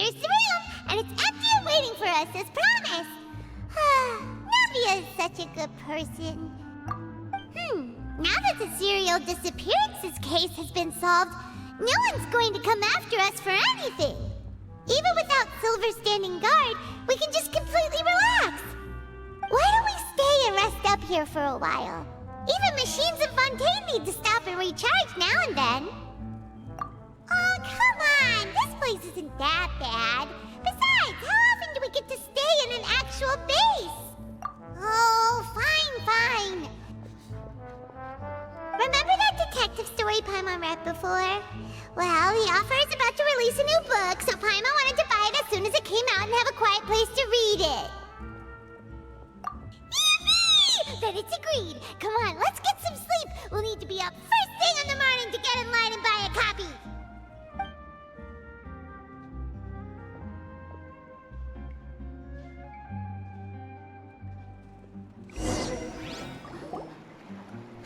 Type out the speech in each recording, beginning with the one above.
Here's the room, and it's empty and waiting for us as promised. Navia is such a good person. Now that the serial disappearances case has been solved, no one's going to come after us for anything. Even without Silver standing guard, we can just completely relax. Why don't we stay and rest up here for a while? Even machines in Fontaine need to stop and recharge now and then. Oh, come on! This place isn't that bad. Besides, how often do we get to stay in an actual base? Oh, fine. Remember that detective story Paimon read before? Well, the author is about to release a new book, so Paimon wanted to buy it as soon as it came out and have a quiet place to read it. Yippee! Then it's agreed. Come on, let's get some sleep. We'll need to be up first thing in the morning to get in line and buy a copy.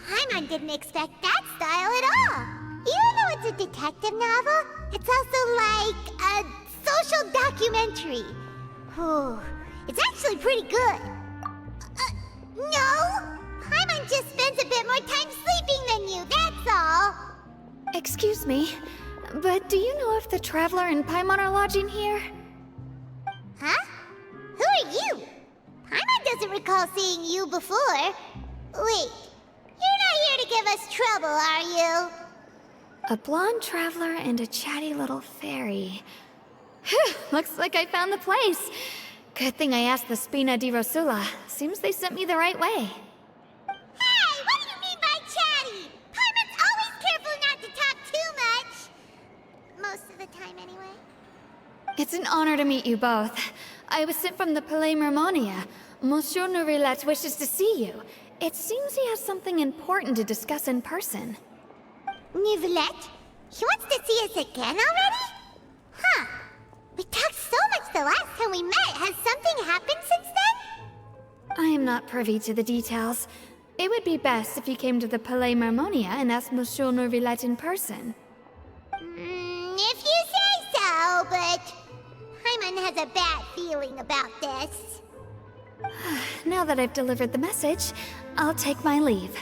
Paimon didn't expect that style at all. Even though it's a detective novel, it's also like a social documentary. It's actually pretty good. No! Paimon just spends a bit more time sleeping than you, that's all. Excuse me, but do you know if the Traveler and Paimon are lodging here? Huh? Who are you? Paimon doesn't recall seeing you before. Wait, you're not here to give us trouble, are you? A blonde traveler and a chatty little fairy. Whew, looks like I found the place. Good thing I asked the Spina di Rosula. Seems they sent me the right way. Hey, what do you mean by chatty? Paimon's always careful not to talk too much. Most of the time, anyway. It's an honor to meet you both. I was sent from the Palais Mermonia. Monsieur Nourillet wishes to see you. It seems he has something important to discuss in person. Nourillet? He wants to see us again already? Huh. We talked so much the last time we met. Has something happened since then? I am not privy to the details. It would be best if you came to the Palais Mermonia and asked Monsieur Nourillet in person. If you say so, but Paimon has a bad feeling about this. Now that I've delivered the message, I'll take my leave.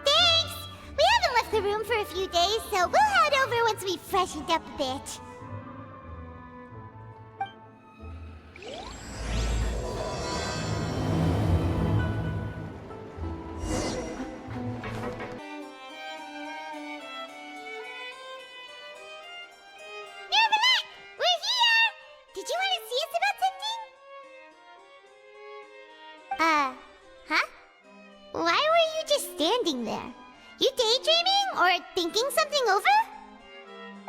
Thanks! We haven't left the room for a few days, so we'll head over once we've freshened up a bit. Nourillet! We're here! Did you want to see us about something? Huh? Why were you just standing there? You daydreaming or thinking something over?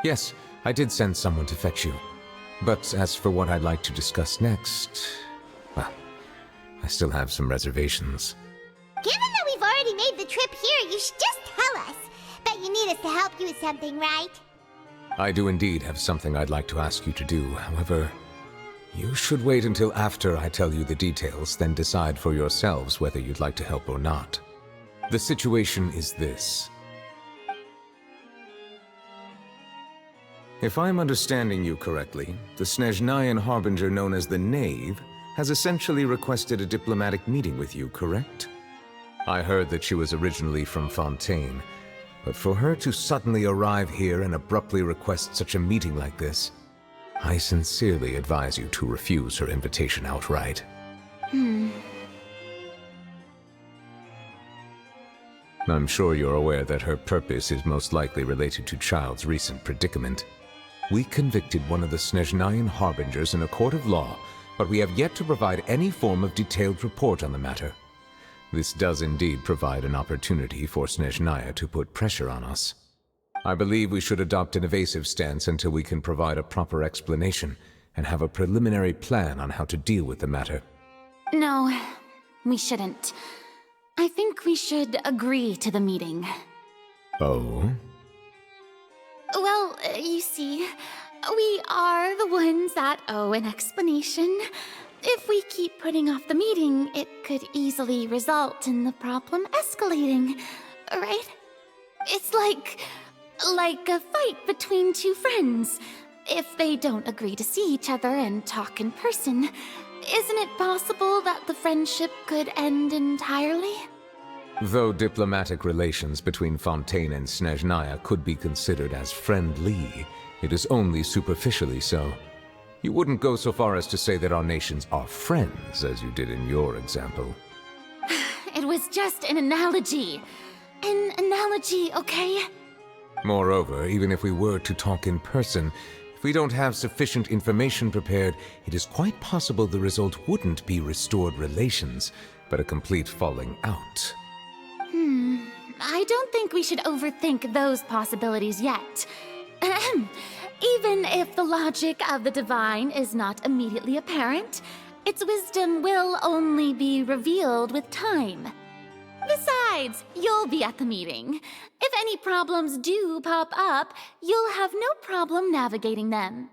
Yes, I did send someone to fetch you. But as for what I'd like to discuss next, well, I still have some reservations. Given that we've already made the trip here, you should just tell us. Bet you need us to help you with something, right? I do indeed have something I'd like to ask you to do. However, you should wait until after I tell you the details, then decide for yourselves whether you'd like to help or not. The situation is this. If I'm understanding you correctly, the Snezhnayan Harbinger known as the Knave has essentially requested a diplomatic meeting with you, correct? I heard that she was originally from Fontaine, but for her to suddenly arrive here and abruptly request such a meeting like this, I sincerely advise you to refuse her invitation outright. I'm sure you're aware that her purpose is most likely related to Child's recent predicament. We convicted one of the Snezhnayan Harbingers in a court of law, but we have yet to provide any form of detailed report on the matter. This does indeed provide an opportunity for Snezhnaya to put pressure on us. I believe we should adopt an evasive stance until we can provide a proper explanation and have a preliminary plan on how to deal with the matter. No, we shouldn't. I think we should agree to the meeting. Oh? Well, you see, we are the ones that owe an explanation. If we keep putting off the meeting, it could easily result in the problem escalating, right? It's like a fight between two friends. if they don't agree to see each other and talk in person, isn't it possible that the friendship could end entirely? Though diplomatic relations between Fontaine and Snezhnaya could be considered as friendly, it is only superficially so. You wouldn't go so far as to say that our nations are friends, as you did in your example. It was just an analogy. An analogy, okay? Moreover, even if we were to talk in person, if we don't have sufficient information prepared, it is quite possible the result wouldn't be restored relations, but a complete falling out. I don't think we should overthink those possibilities yet. Ahem. Even if the logic of the divine is not immediately apparent, its wisdom will only be revealed with time. Besides, you'll be at the meeting. If any problems do pop up, you'll have no problem navigating them.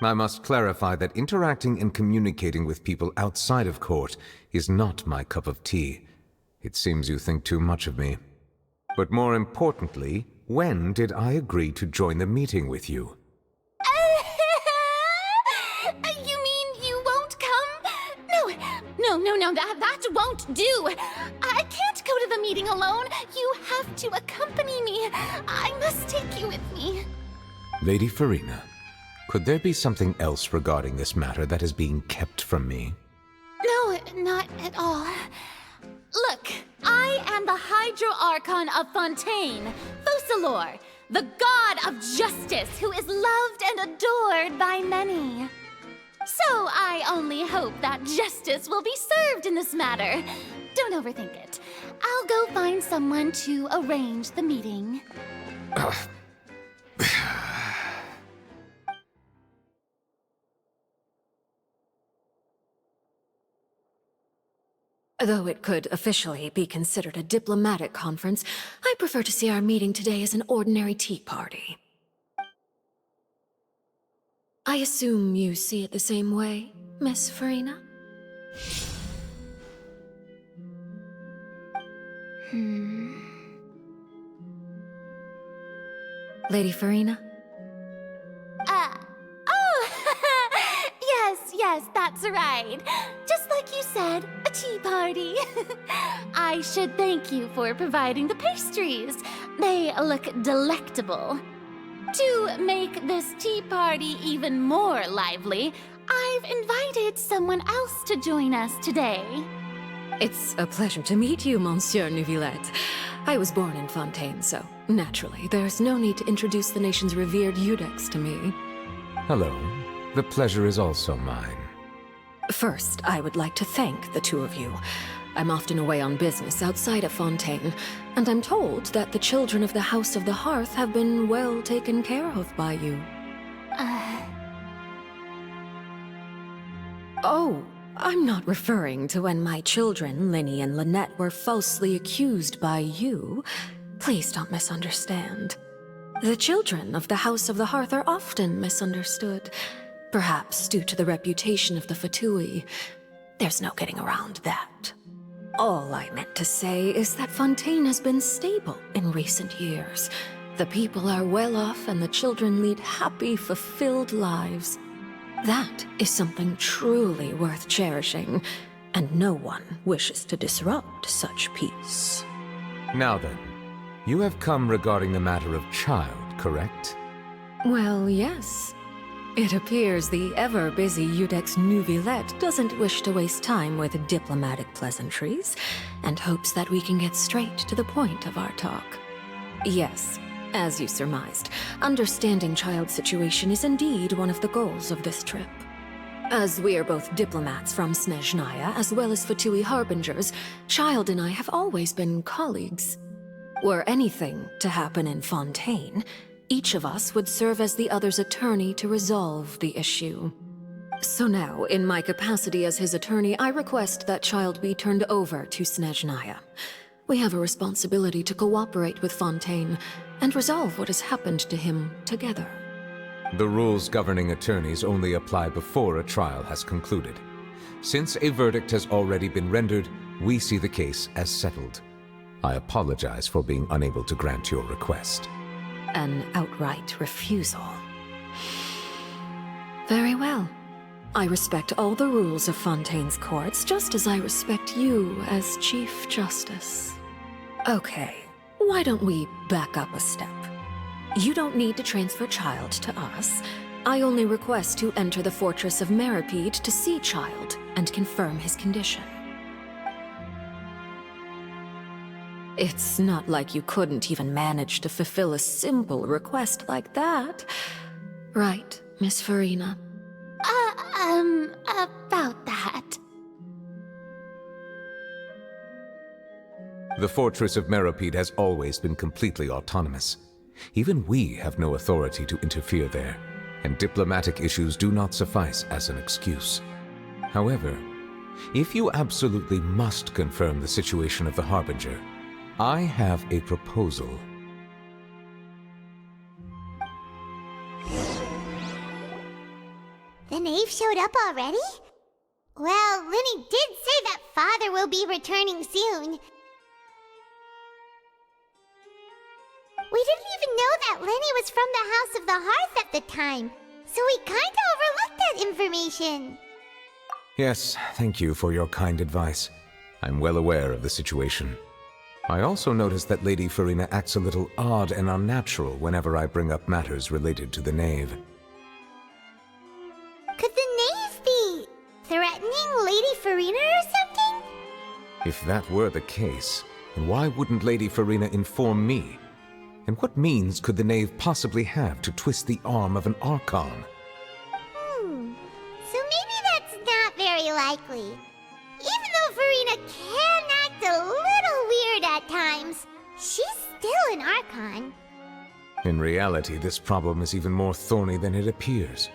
I must clarify that interacting and communicating with people outside of court is not my cup of tea. It seems you think too much of me. But more importantly, when did I agree to join the meeting with you? You mean you won't come? No, that won't do. I can't go to the meeting alone. You have to accompany me. I must take you with me. Lady Farina, could there be something else regarding this matter that is being kept from me? No, not at all. Look, I am the Hydro Archon of Fontaine, Focalor, the god of justice who is loved and adored by many. So I only hope that justice will be served in this matter. Don't overthink it. I'll go find someone to arrange the meeting. Though it could officially be considered a diplomatic conference, I prefer to see our meeting today as an ordinary tea party. I assume you see it the same way, Miss Farina? Lady Farina? Yes, that's right. Just like you said, a tea party. I should thank you for providing the pastries. They look delectable. To make this tea party even more lively, I've invited someone else to join us today. It's a pleasure to meet you, Monsieur Neuvillette. I was born in Fontaine, so naturally, there's no need to introduce the nation's revered Eudex to me. Hello. The pleasure is also mine. First, I would like to thank the two of you. I'm often away on business outside of Fontaine, and I'm told that the children of the House of the Hearth have been well taken care of by you. Oh, I'm not referring to when my children, Linny and Lynette, were falsely accused by you. Please don't misunderstand. The children of the House of the Hearth are often misunderstood, perhaps due to the reputation of the Fatui. There's no getting around that. All I meant to say is that Fontaine has been stable in recent years. The people are well off and the children lead happy, fulfilled lives. That is something truly worth cherishing, and no one wishes to disrupt such peace. Now then, you have come regarding the matter of child, correct? Well, yes. It appears the ever-busy Eudex Neuvillette doesn't wish to waste time with diplomatic pleasantries, and hopes that we can get straight to the point of our talk. Yes, as you surmised, understanding child's situation is indeed one of the goals of this trip. As we are both diplomats from Snezhnaya, as well as Fatui harbingers, Child and I have always been colleagues. Were anything to happen in Fontaine, each of us would serve as the other's attorney to resolve the issue. So now, in my capacity as his attorney, I request that Child be turned over to Snezhnaya. We have a responsibility to cooperate with Fontaine and resolve what has happened to him together. The rules governing attorneys only apply before a trial has concluded. Since a verdict has already been rendered, we see the case as settled. I apologize for being unable to grant your request. An outright refusal. Very well. I respect all the rules of Fontaine's courts, just as I respect you as Chief Justice. Okay, why don't we back up a step? You don't need to transfer Child to us. I only request to enter the Fortress of Meripede to see Child and confirm his condition. It's not like you couldn't even manage to fulfill a simple request like that. Right, Miss Farina? About that. The Fortress of Meripede has always been completely autonomous. Even we have no authority to interfere there, and diplomatic issues do not suffice as an excuse. However, if you absolutely must confirm the situation of the Harbinger, I have a proposal. The knave showed up already? Well, Lenny did say that Father will be returning soon. We didn't even know that Lenny was from the House of the Hearth at the time, so we kinda overlooked that information. Yes, thank you for your kind advice. I'm well aware of the situation. I also noticed that Lady Farina acts a little odd and unnatural whenever I bring up matters related to the knave. Could the knave be threatening Lady Farina or something? If that were the case, then why wouldn't Lady Farina inform me? And what means could the knave possibly have to twist the arm of an Archon? So maybe that's not very likely. Even though Farina can act a little weird at times, she's still an Archon. In reality, this problem is even more thorny than it appears.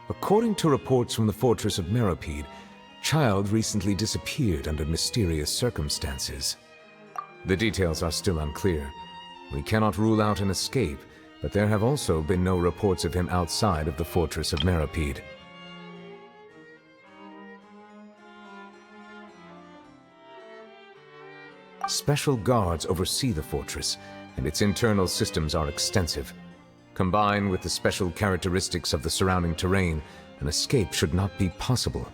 According to reports from the Fortress of Meripede, Child recently disappeared under mysterious circumstances. The details are still unclear. We cannot rule out an escape, but there have also been no reports of him outside of the Fortress of Meripede. Special guards oversee the fortress, and its internal systems are extensive. Combined with the special characteristics of the surrounding terrain, an escape should not be possible.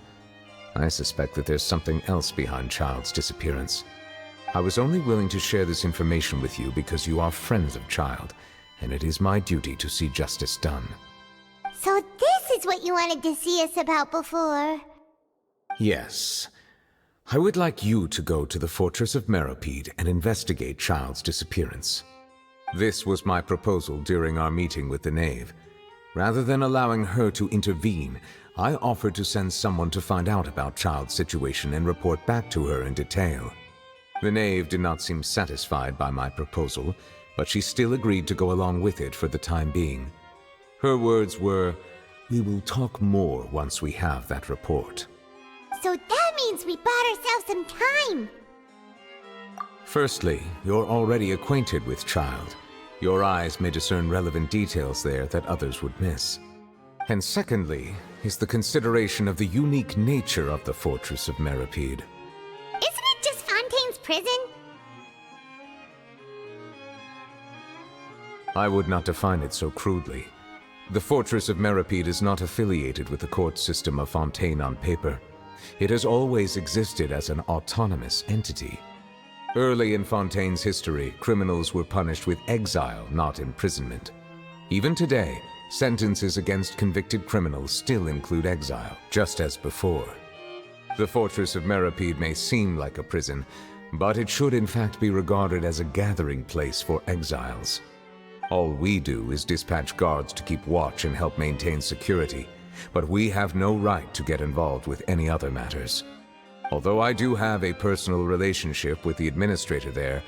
I suspect that there's something else behind Child's disappearance. I was only willing to share this information with you because you are friends of Child, and it is my duty to see justice done. So this is what you wanted to see us about before. Yes. I would like you to go to the Fortress of Meripede and investigate Child's disappearance. This was my proposal during our meeting with the knave. Rather than allowing her to intervene, I offered to send someone to find out about Child's situation and report back to her in detail. The knave did not seem satisfied by my proposal, but she still agreed to go along with it for the time being. Her words were, "We will talk more once we have that report." So that means we bought ourselves some time. Firstly, you're already acquainted with Child. Your eyes may discern relevant details there that others would miss. And secondly, is the consideration of the unique nature of the Fortress of Meripede. Isn't it just Fontaine's prison? I would not define it so crudely. The Fortress of Meripede is not affiliated with the court system of Fontaine on paper. It has always existed as an autonomous entity. Early in Fontaine's history, criminals were punished with exile, not imprisonment. Even today, sentences against convicted criminals still include exile, just as before. The Fortress of Meripede may seem like a prison, but it should in fact be regarded as a gathering place for exiles. All we do is dispatch guards to keep watch and help maintain security, but we have no right to get involved with any other matters. Although I do have a personal relationship with the administrator there,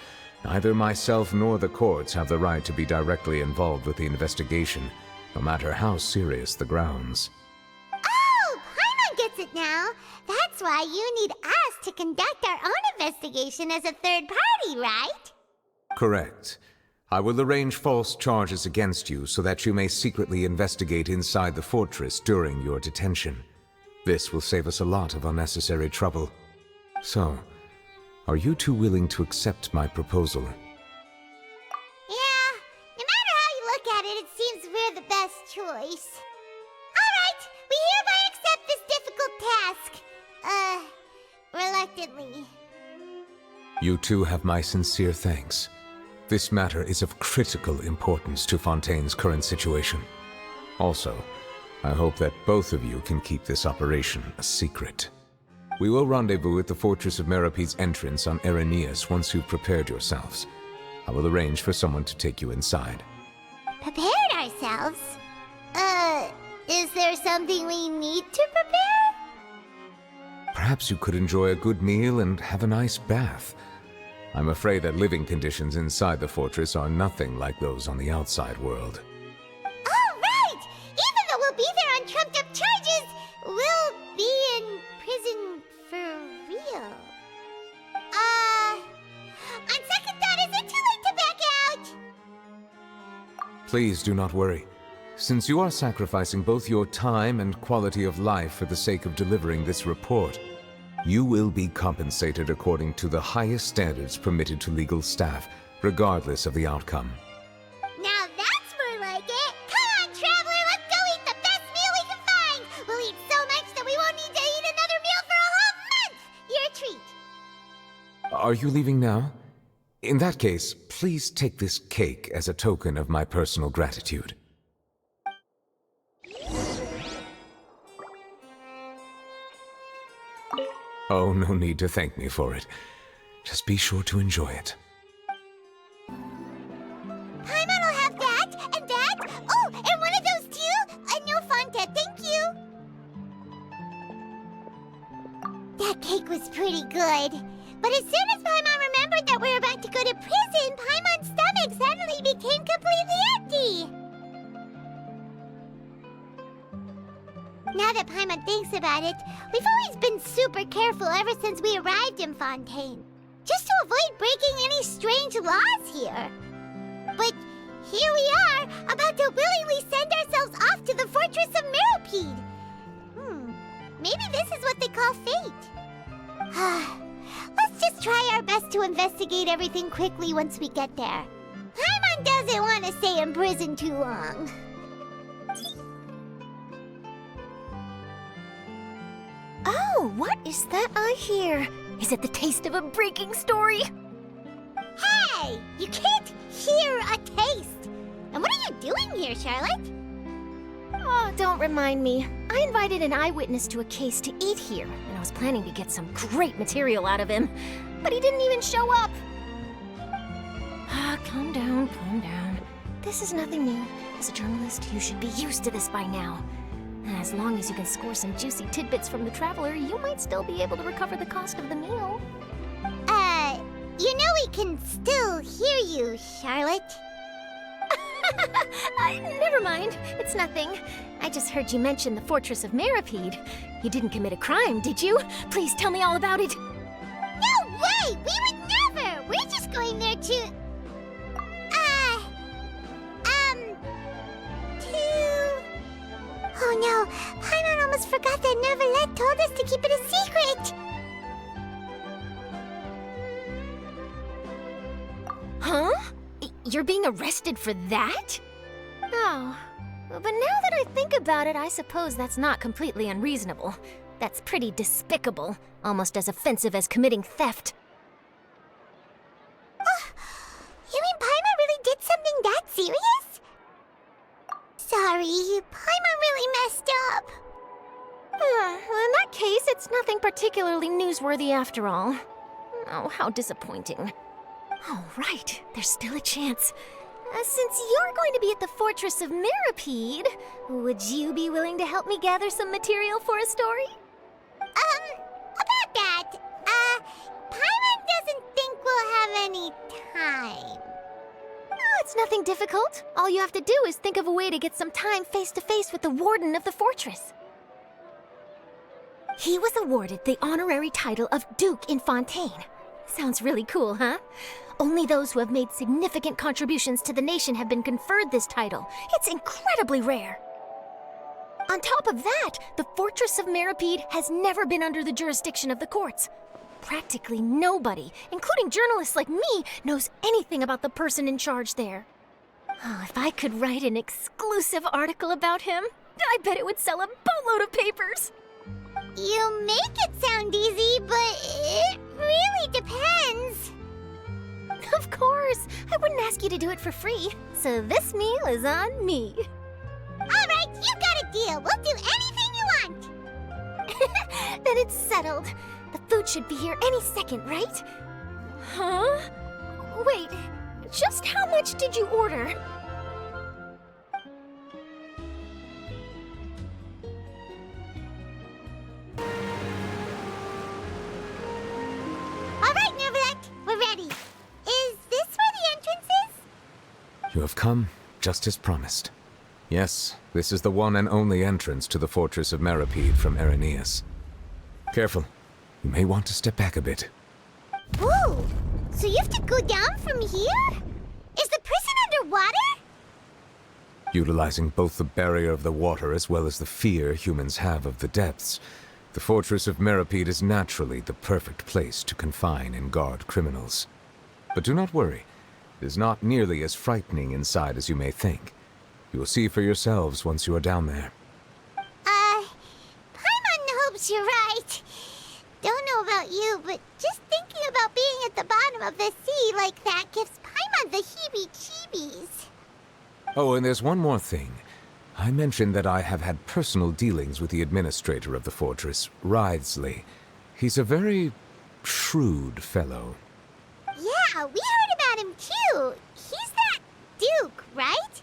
neither myself nor the courts have the right to be directly involved with the investigation, no matter how serious the grounds. Oh, Paimon gets it now. That's why you need us to conduct our own investigation as a third party, right? Correct. I will arrange false charges against you so that you may secretly investigate inside the fortress during your detention. This will save us a lot of unnecessary trouble. So, are you two willing to accept my proposal? Yeah, no matter how you look at it, it seems we're the best choice. All right, we task. Reluctantly. You two have my sincere thanks. This matter is of critical importance to Fontaine's current situation. Also, I hope that both of you can keep this operation a secret. We will rendezvous at the Fortress of Meropede's entrance on Irenaeus once you've prepared yourselves. I will arrange for someone to take you inside. Prepared ourselves? Is there something we need to prepare? Perhaps you could enjoy a good meal and have a nice bath. I'm afraid that living conditions inside the fortress are nothing like those on the outside world. Oh, right! Even though we'll be there on trumped-up charges, we'll be in prison for real. On second thought, is it too late to back out? Please do not worry. Since you are sacrificing both your time and quality of life for the sake of delivering this report, you will be compensated according to the highest standards permitted to legal staff, regardless of the outcome. Now that's more like it! Come on, Traveler, let's go eat the best meal we can find! We'll eat so much that we won't need to eat another meal for a whole month! You're a treat. Are you leaving now? In that case, please take this cake as a token of my personal gratitude. Oh, no need to thank me for it. Just be sure to enjoy it. Paimon will have that, and that. Oh, and one of those too. No Fontaine, thank you. That cake was pretty good. But as soon as Paimon remembered that we were about to go to prison, Paimon's stomach suddenly became completely empty. Now that Paimon thinks about it, we've always been super careful ever since we arrived in Fontaine. Just to avoid breaking any strange laws here. But here we are, about to willingly send ourselves off to the Fortress of Meropede. Maybe this is what they call fate. Let's just try our best to investigate everything quickly once we get there. Paimon doesn't want to stay in prison too long. Oh, what is that I hear? Is it the taste of a breaking story? Hey! You can't hear a taste! And what are you doing here, Charlotte? Oh, don't remind me. I invited an eyewitness to a case to eat here, and I was planning to get some great material out of him. But he didn't even show up. Calm down, calm down. This is nothing new. As a journalist, you should be used to this by now. As long as you can score some juicy tidbits from the Traveler, you might still be able to recover the cost of the meal. You know we can still hear you, Charlotte. Never mind. It's nothing. I just heard you mention the Fortress of Meropede. You didn't commit a crime, did you? Please tell me all about it. No way! We would never! We're just going there to... Oh no, Paimon almost forgot that Neverlet told us to keep it a secret! Huh? You're being arrested for that? Oh, but now that I think about it, I suppose that's not completely unreasonable. That's pretty despicable, almost as offensive as committing theft. You mean Paimon really did something that serious? Sorry, Paimon really messed up. Well, in that case, it's nothing particularly newsworthy after all. Oh, how disappointing. Oh, right, there's still a chance. Since you're going to be at the Fortress of Meropede, would you be willing to help me gather some material for a story? About that, Paimon doesn't think we'll have any time. Oh, it's nothing difficult. All you have to do is think of a way to get some time face-to-face with the warden of the fortress. He was awarded the honorary title of Duke in Fontaine. Sounds really cool, huh? Only those who have made significant contributions to the nation have been conferred this title. It's incredibly rare. On top of that, the Fortress of Meropede has never been under the jurisdiction of the courts. Practically nobody, including journalists like me, knows anything about the person in charge there. Oh, if I could write an exclusive article about him, I bet it would sell a boatload of papers. You make it sound easy, but it really depends. Of course, I wouldn't ask you to do it for free. So this meal is on me. Alright, you got a deal. We'll do anything you want. Then it's settled. The food should be here any second, right? Huh? Wait, just how much did you order? Alright, Neverlet, we're ready. Is this where the entrance is? You have come just as promised. Yes, this is the one and only entrance to the fortress of Meripede from Irenaeus. Careful. You may want to step back a bit. Whoa! So you have to go down from here? Is the prison underwater? Utilizing both the barrier of the water as well as the fear humans have of the depths, the fortress of Meripede is naturally the perfect place to confine and guard criminals. But do not worry. It is not nearly as frightening inside as you may think. You will see for yourselves once you are down there. Paimon hopes you're right. Don't know about you, but just thinking about being at the bottom of the sea like that gives Paimon the heebie-jeebies. Oh, and there's one more thing. I mentioned that I have had personal dealings with the administrator of the fortress, Wriothesley. He's a very shrewd fellow. Yeah, we heard about him too. He's that Duke, right?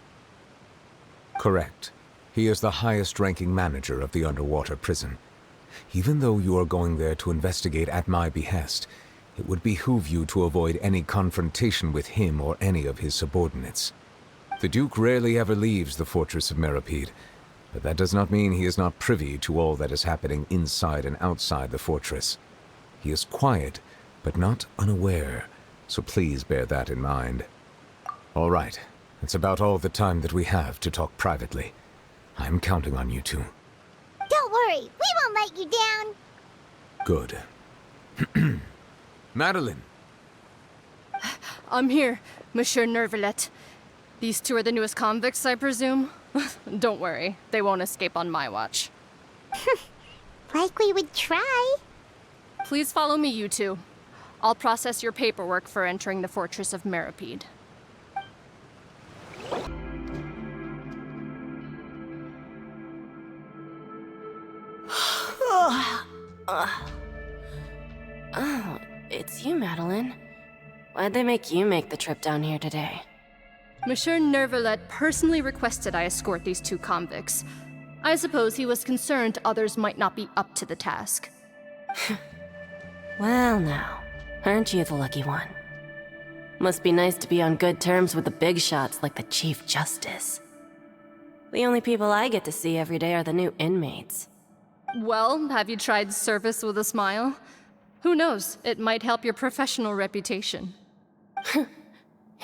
Correct. He is the highest-ranking manager of the underwater prison. Even though you are going there to investigate at my behest, it would behoove you to avoid any confrontation with him or any of his subordinates. The Duke rarely ever leaves the fortress of Meripede, but that does not mean he is not privy to all that is happening inside and outside the fortress. He is quiet, but not unaware, so please bear that in mind. All right, that's about all the time that we have to talk privately. I'm counting on you two. Don't worry, we won't let you down. Good. Madeline! I'm here, Monsieur Nervalet. These two are the newest convicts, I presume? Don't worry, they won't escape on my watch. Like we would try. Please follow me, you two. I'll process your paperwork for entering the fortress of Meripede. Oh, it's you, Madeline. Why'd they make you make the trip down here today? Monsieur Nervalet personally requested I escort these two convicts. I suppose he was concerned others might not be up to the task. Well now, aren't you the lucky one? Must be nice to be on good terms with the big shots like the Chief Justice. The only people I get to see every day are the new inmates. Well, have you tried service with a smile? Who knows, it might help your professional reputation.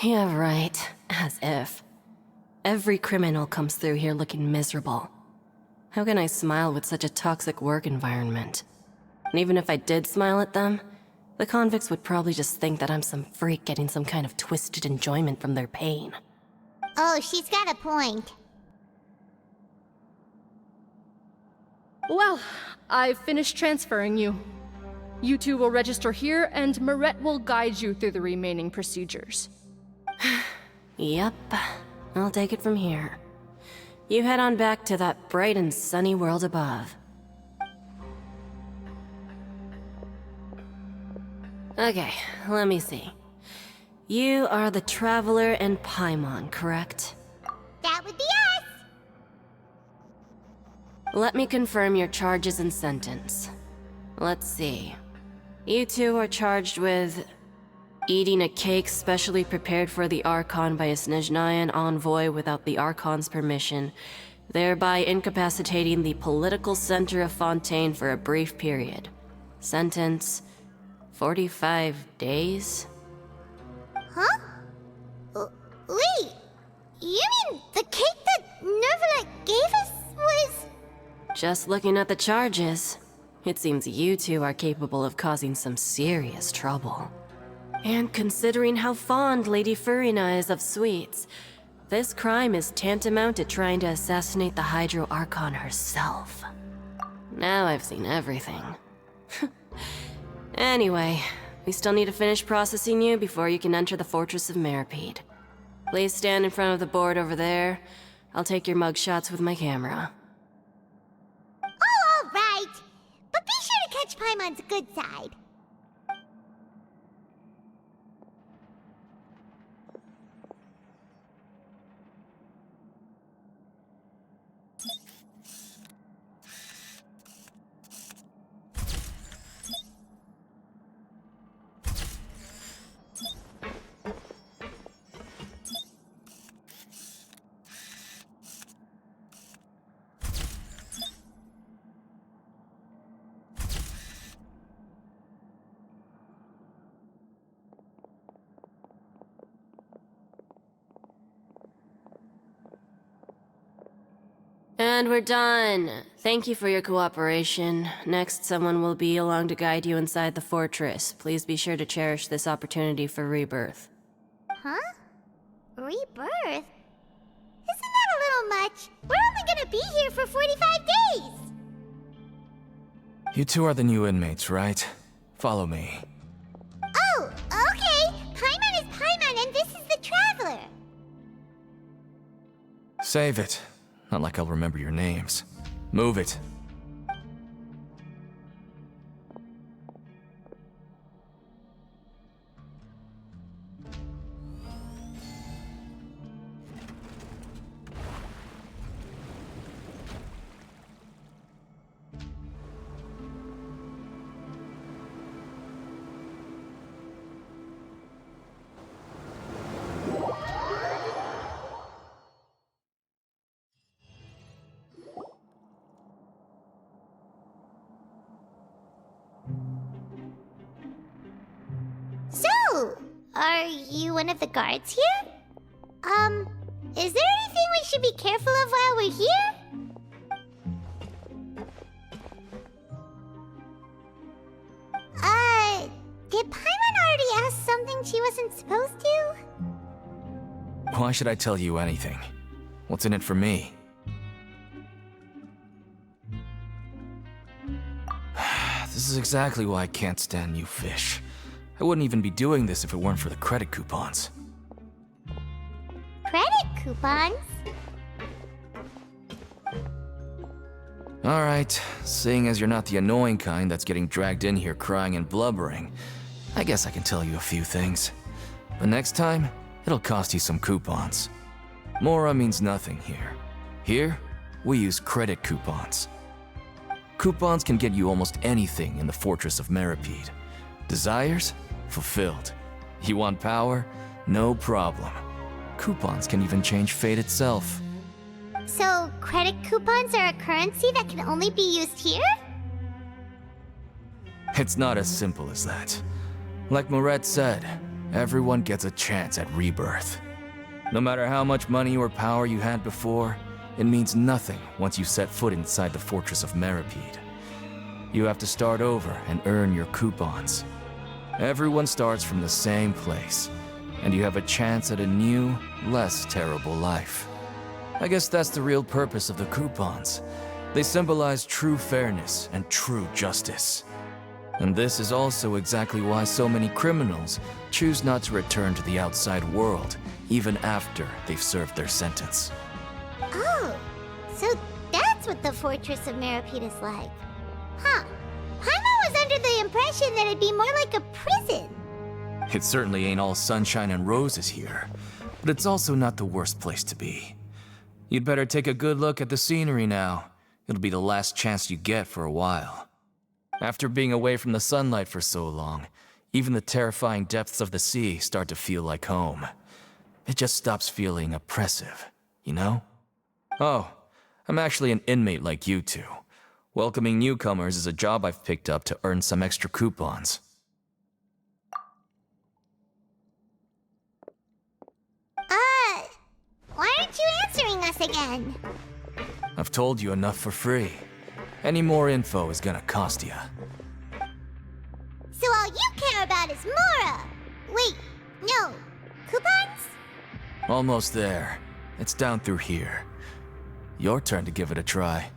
Yeah, right. As if. Every criminal comes through here looking miserable. How can I smile with such a toxic work environment? And even if I did smile at them, the convicts would probably just think that I'm some freak getting some kind of twisted enjoyment from their pain. Oh, she's got a point. Well, I've finished transferring you. You two will register here, and Marette will guide you through the remaining procedures. Yep, I'll take it from here. You head on back to that bright and sunny world above. Okay, let me see. You are the Traveler and Paimon, correct? That would be us. Let me confirm your charges and sentence. Let's see. You two are charged with eating a cake specially prepared for the Archon by a Snezhnayan envoy without the Archon's permission, thereby incapacitating the political center of Fontaine for a brief period. Sentence: 45 days? Huh? Wait, you mean the cake that Nervalet gave us was... Just looking at the charges, it seems you two are capable of causing some serious trouble. And considering how fond Lady Furina is of sweets, this crime is tantamount to trying to assassinate the Hydro Archon herself. Now I've seen everything. Anyway, we still need to finish processing you before you can enter the Fortress of Meripede. Please stand in front of the board over there. I'll take your mugshots with my camera. Oh, all right. But be sure to catch Paimon's good side. And we're done. Thank you for your cooperation. Next, someone will be along to guide you inside the fortress. Please be sure to cherish this opportunity for rebirth. Huh? Rebirth? Isn't that a little much? We're only gonna be here for 45 days! You two are the new inmates, right? Follow me. Oh, okay! Paimon is Paimon and this is the Traveler! Save it. Not like I'll remember your names. Move it. So, are you one of the guards here? Is there anything we should be careful of while we're here? Did Paimon already ask something she wasn't supposed to? Why should I tell you anything? What's in it for me? This is exactly why I can't stand you fish. I wouldn't even be doing this if it weren't for the credit coupons. Credit coupons? Alright, seeing as you're not the annoying kind that's getting dragged in here crying and blubbering, I guess I can tell you a few things. But next time, it'll cost you some coupons. Mora means nothing here. Here, we use credit coupons. Coupons can get you almost anything in the Fortress of Meripede. Desires? Fulfilled. You want power? No problem. Coupons can even change fate itself. So, credit coupons are a currency that can only be used here? It's not as simple as that. Like Moret said, everyone gets a chance at rebirth. No matter how much money or power you had before, it means nothing once you set foot inside the Fortress of Meripede. You have to start over and earn your coupons. Everyone starts from the same place, and you have a chance at a new, less terrible life. I guess that's the real purpose of the coupons. They symbolize true fairness and true justice. And this is also exactly why so many criminals choose not to return to the outside world, even after they've served their sentence. Oh, so that's what the Fortress of Meripede is like. Huh. Paimon was under the impression that it'd be more like a prison. It certainly ain't all sunshine and roses here, but it's also not the worst place to be. You'd better take a good look at the scenery now. It'll be the last chance you get for a while. After being away from the sunlight for so long, even the terrifying depths of the sea start to feel like home. It just stops feeling oppressive, you know? Oh, I'm actually an inmate like you two. Welcoming newcomers is a job I've picked up to earn some extra coupons. Why aren't you answering us again? I've told you enough for free. Any more info is gonna cost you. So all you care about is Mora! Wait, no. Coupons? Almost there. It's down through here. Your turn to give it a try.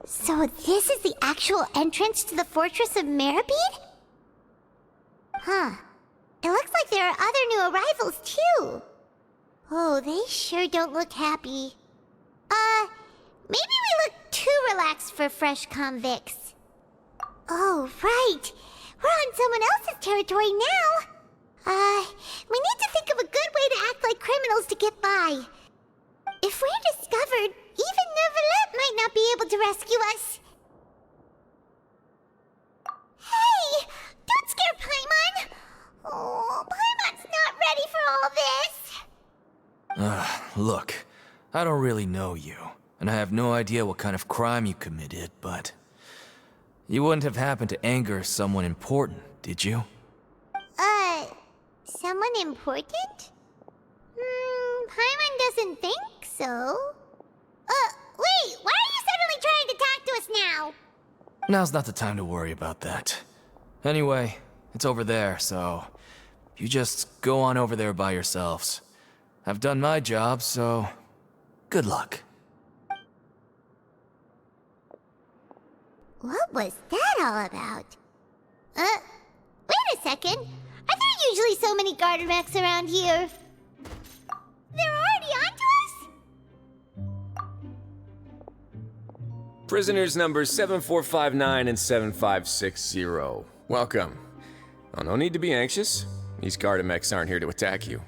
So this is the actual entrance to the Fortress of Meribed? Huh. It looks like there are other new arrivals, too. Oh, they sure don't look happy. Maybe we look too relaxed for fresh convicts. Oh, right. We're on someone else's territory now. We need to think of a good way to act like criminals to get by. If we're discovered, even Neuvillette might not be able to rescue us. Hey! Don't scare Paimon! Oh, Paimon's not ready for all this! Look, I don't really know you, and I have no idea what kind of crime you committed, but... You wouldn't have happened to anger someone important, did you? Someone important? Paimon doesn't think so. Wait, why are you suddenly trying to talk to us now? Now's not the time to worry about that. Anyway, it's over there, so... You just go on over there by yourselves. I've done my job, so... Good luck. What was that all about? Wait a second. Are there usually so many garter mechs around here? They're already onto us? Prisoners numbers 7459 and 7560. Welcome. Oh, no need to be anxious. These Gardamex aren't here to attack you.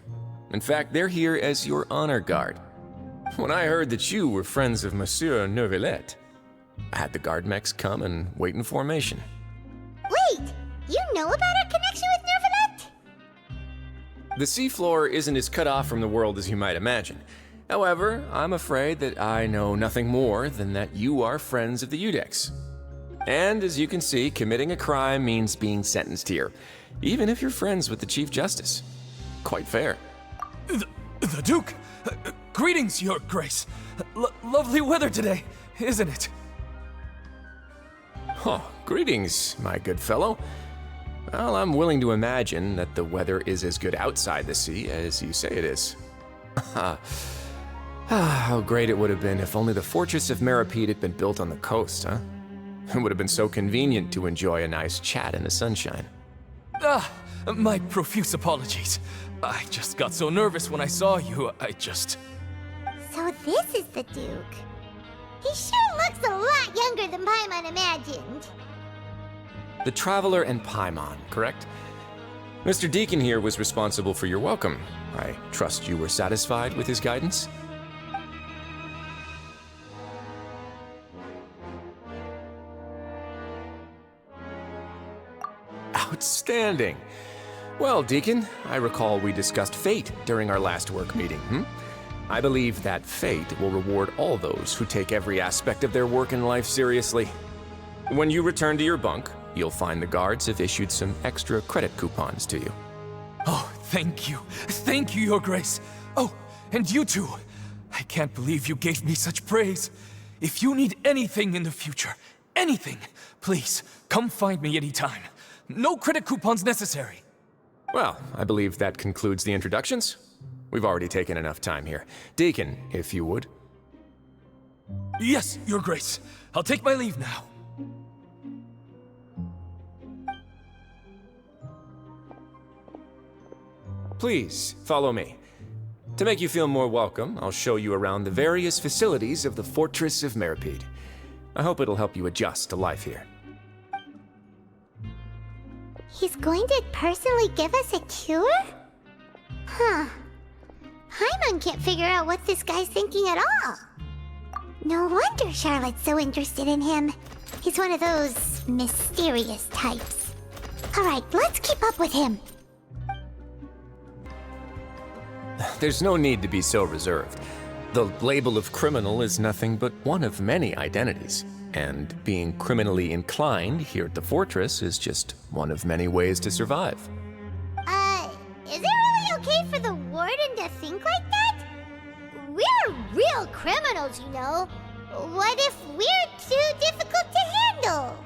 In fact, they're here as your honor guard. When I heard that you were friends of Monsieur Neuvillette, I had the Gardamex come and wait in formation. Wait! You know about our connection with Neuvillette? The seafloor isn't as cut off from the world as you might imagine. However, I'm afraid that I know nothing more than that you are friends of the Udex. And as you can see, committing a crime means being sentenced here, even if you're friends with the Chief Justice. Quite fair. The Duke! Greetings, Your Grace! Lovely weather today, isn't it? Oh, greetings, my good fellow. Well, I'm willing to imagine that the weather is as good outside the sea as you say it is. How great it would have been if only the Fortress of Meribed had been built on the coast, huh? It would have been so convenient to enjoy a nice chat in the sunshine. My profuse apologies. I just got so nervous when I saw you, So this is the Duke. He sure looks a lot younger than Paimon imagined. The Traveler and Paimon, correct? Mr. Deacon here was responsible for your welcome. I trust you were satisfied with his guidance? Outstanding! Well, Deacon, I recall we discussed fate during our last work meeting, I believe that fate will reward all those who take every aspect of their work in life seriously. When you return to your bunk, you'll find the guards have issued some extra credit coupons to you. Oh, thank you. Thank you, Your Grace. Oh, and you too. I can't believe you gave me such praise. If you need anything in the future, anything, please, come find me anytime. No credit coupons necessary. Well, I believe that concludes the introductions. We've already taken enough time here. Deacon, if you would. Yes, Your Grace. I'll take my leave now. Please, follow me. To make you feel more welcome, I'll show you around the various facilities of the Fortress of Meribed. I hope it'll help you adjust to life here. He's going to personally give us a cure? Huh. Paimon can't figure out what this guy's thinking at all. No wonder Charlotte's so interested in him. He's one of those mysterious types. Alright, let's keep up with him. There's no need to be so reserved. The label of criminal is nothing but one of many identities. And being criminally inclined here at the Fortress is just one of many ways to survive. Is it really okay for the Warden to think like that? We're real criminals, you know. What if we're too difficult to handle?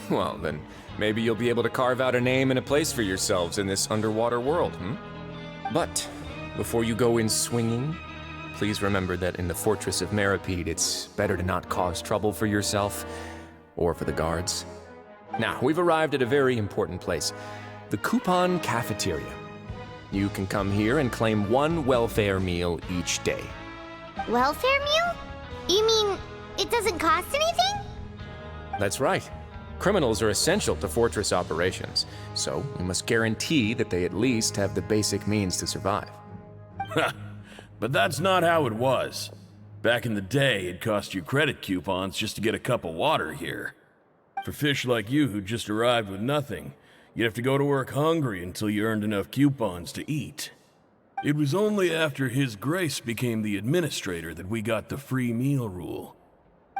Well, then maybe you'll be able to carve out a name and a place for yourselves in this underwater world, But before you go in swinging, please remember that in the Fortress of Meripede, it's better to not cause trouble for yourself or for the guards. Now, we've arrived at a very important place, the Coupon Cafeteria. You can come here and claim one welfare meal each day. Welfare meal? You mean it doesn't cost anything? That's right. Criminals are essential to Fortress operations, so we must guarantee that they at least have the basic means to survive. But that's not how it was. Back in the day, it cost you credit coupons just to get a cup of water here. For fish like you who just arrived with nothing, you'd have to go to work hungry until you earned enough coupons to eat. It was only after His Grace became the administrator that we got the free meal rule.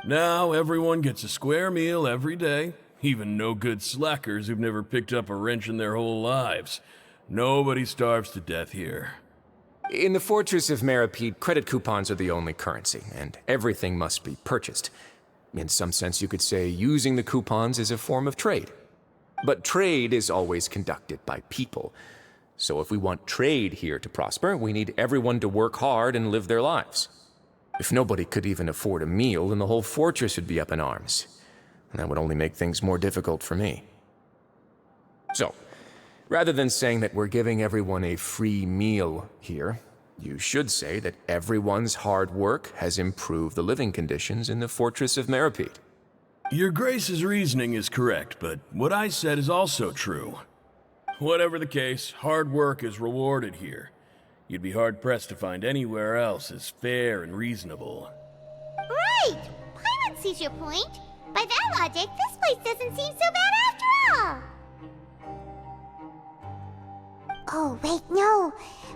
Now everyone gets a square meal every day, even no-good slackers who've never picked up a wrench in their whole lives. Nobody starves to death here. In the Fortress of Meripede, credit coupons are the only currency, and everything must be purchased. In some sense, you could say using the coupons is a form of trade. But trade is always conducted by people. So if we want trade here to prosper, we need everyone to work hard and live their lives. If nobody could even afford a meal, then the whole fortress would be up in arms. And that would only make things more difficult for me. So, rather than saying that we're giving everyone a free meal here, you should say that everyone's hard work has improved the living conditions in the Fortress of Meripede. Your Grace's reasoning is correct, but what I said is also true. Whatever the case, hard work is rewarded here. You'd be hard-pressed to find anywhere else as fair and reasonable. Right! Paimon sees your point. By that logic, this place doesn't seem so bad after all. Oh, wait, no.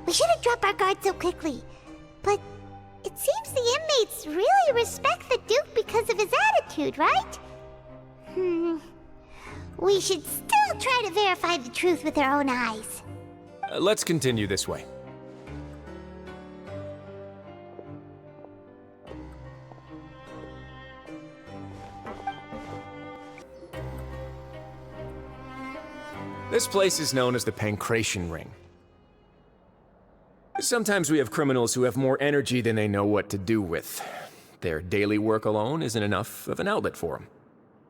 We shouldn't drop our guard so quickly. But it seems the inmates really respect the Duke because of his attitude, right? We should still try to verify the truth with our own eyes. Let's continue this way. This place is known as the Pancration Ring. Sometimes we have criminals who have more energy than they know what to do with. Their daily work alone isn't enough of an outlet for them.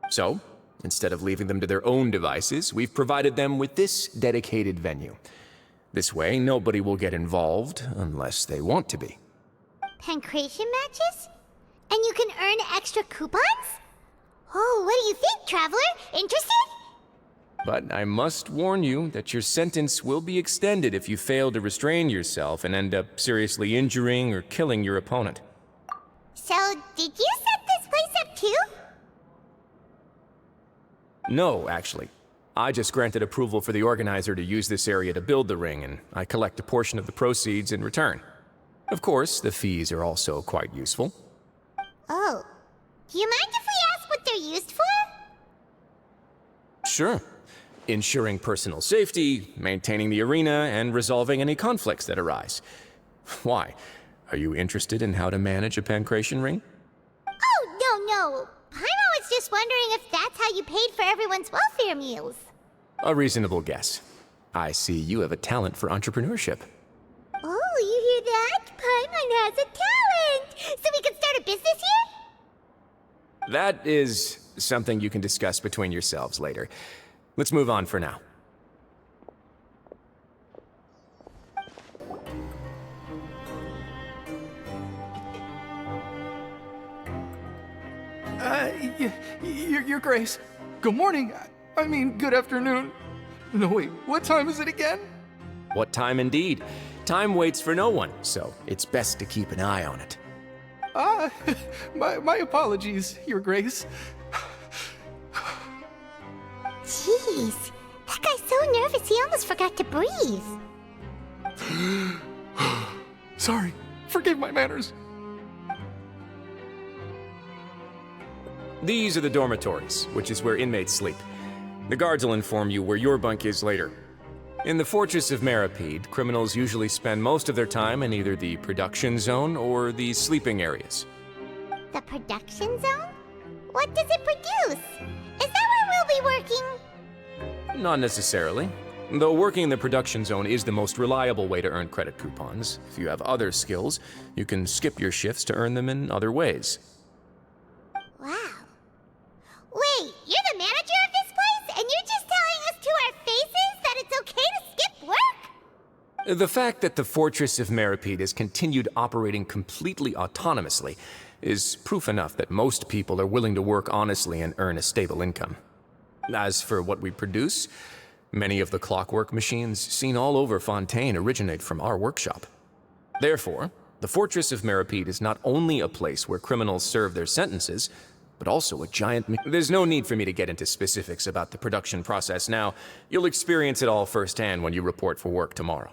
So, instead of leaving them to their own devices, we've provided them with this dedicated venue. This way, nobody will get involved unless they want to be. Pancration matches? And you can earn extra coupons? Oh, what do you think, Traveler? Interested? But I must warn you that your sentence will be extended if you fail to restrain yourself and end up seriously injuring or killing your opponent. So, did you set this place up too? No, actually. I just granted approval for the organizer to use this area to build the ring, and I collect a portion of the proceeds in return. Of course, the fees are also quite useful. Oh. Do you mind if we ask what they're used for? Sure. Ensuring personal safety, maintaining the arena, and resolving any conflicts that arise. Why? Are you interested in how to manage a pancration ring? Oh, no. Paimon was just wondering if that's how you paid for everyone's welfare meals. A reasonable guess. I see you have a talent for entrepreneurship. Oh, you hear that? Paimon has a talent! So we can start a business here? That is something you can discuss between yourselves later. Let's move on for now. Your Grace. Good morning. I mean, good afternoon. No, wait, what time is it again? What time indeed? Time waits for no one, so it's best to keep an eye on it. My apologies, Your Grace. Jeez, that guy's so nervous he almost forgot to breathe. Sorry, forgive my manners. These are the dormitories, which is where inmates sleep. The guards will inform you where your bunk is later. In the Fortress of Meripede, criminals usually spend most of their time in either the production zone or the sleeping areas. The production zone? What does it produce? Is that where we'll be working? Not necessarily. Though working in the production zone is the most reliable way to earn credit coupons, if you have other skills, you can skip your shifts to earn them in other ways. Wow. Wait, you're the manager of this place, and you're just telling us to our faces that it's okay to skip work? The fact that the Fortress of Meripede has continued operating completely autonomously is proof enough that most people are willing to work honestly and earn a stable income. As for what we produce, many of the clockwork machines seen all over Fontaine originate from our workshop. Therefore, the Fortress of Meripede is not only a place where criminals serve their sentences, but also a giant... There's no need for me to get into specifics about the production process now. You'll experience it all firsthand when you report for work tomorrow.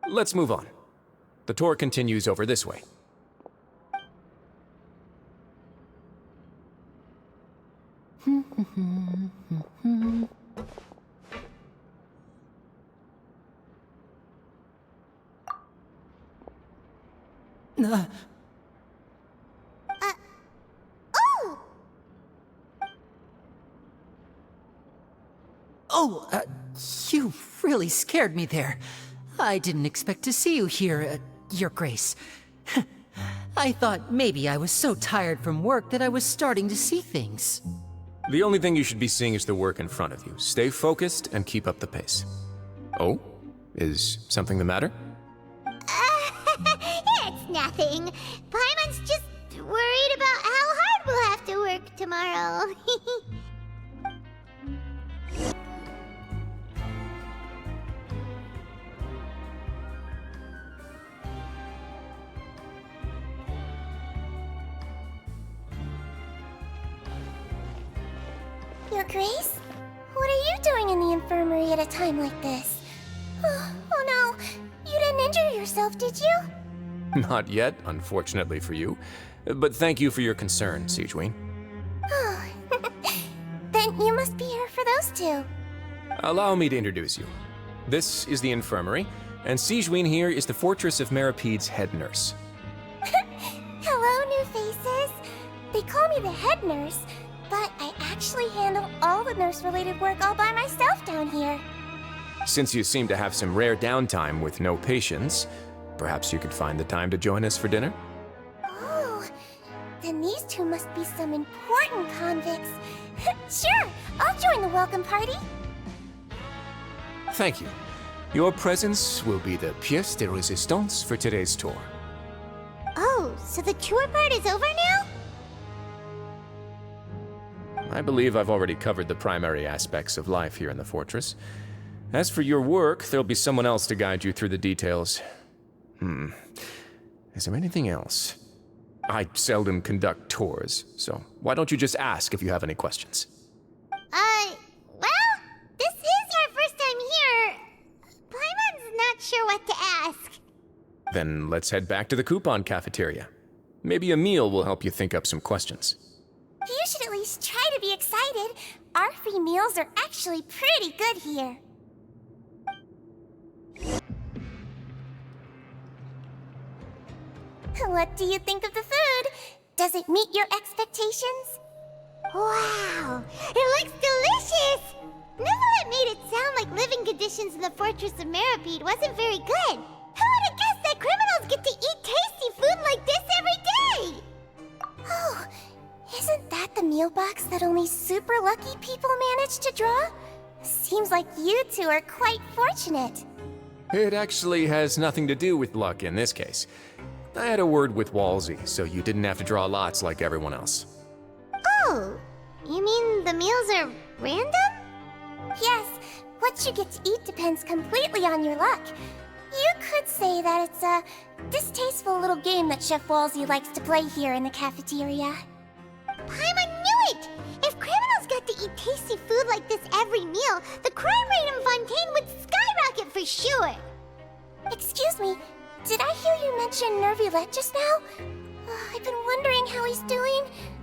Let's move on. The tour continues over this way. You really scared me there. I didn't expect to see you here, Your Grace. I thought maybe I was so tired from work that I was starting to see things. The only thing you should be seeing is the work in front of you. Stay focused and keep up the pace. Oh? Is something the matter? It's nothing. Paimon's just worried about how hard we'll have to work tomorrow. Your Grace? What are you doing in the infirmary at a time like this? Oh no, you didn't injure yourself, did you? Not yet, unfortunately for you. But thank you for your concern, Sigewin. Oh, then you must be here for those two. Allow me to introduce you. This is the infirmary, and Sigewin here is the Fortress of Meripede's head nurse. Hello, new faces. They call me the head nurse, but I actually handle all the nurse-related work all by myself down here. Since you seem to have some rare downtime with no patients, perhaps you could find the time to join us for dinner? Oh, then these two must be some important convicts. Sure, I'll join the welcome party. Thank you. Your presence will be the pièce de résistance for today's tour. Oh, so the tour part is over now? I believe I've already covered the primary aspects of life here in the fortress. As for your work, there'll be someone else to guide you through the details. Is there anything else? I seldom conduct tours, so why don't you just ask if you have any questions? Well, this is our first time here. Paimon's not sure what to ask. Then let's head back to the coupon cafeteria. Maybe a meal will help you think up some questions. You should at least try to be excited. Our free meals are actually pretty good here. What do you think of the food? Does it meet your expectations? Wow, it looks delicious! Neverlet made it sound like living conditions in the Fortress of Meripede wasn't very good. Who would have guessed that criminals get to eat tasty food like this every day? Oh, isn't that the meal box that only super lucky people manage to draw? Seems like you two are quite fortunate. It actually has nothing to do with luck in this case. I had a word with Walsey, so you didn't have to draw lots like everyone else. Oh, you mean the meals are random? Yes, what you get to eat depends completely on your luck. You could say that it's a distasteful little game that Chef Walsey likes to play here in the cafeteria. Paimon knew it! If criminals got to eat tasty food like this every meal, the crime rate in Fontaine would skyrocket for sure! Excuse me, did I hear you mention Nervylette just now? I've been wondering how he's doing.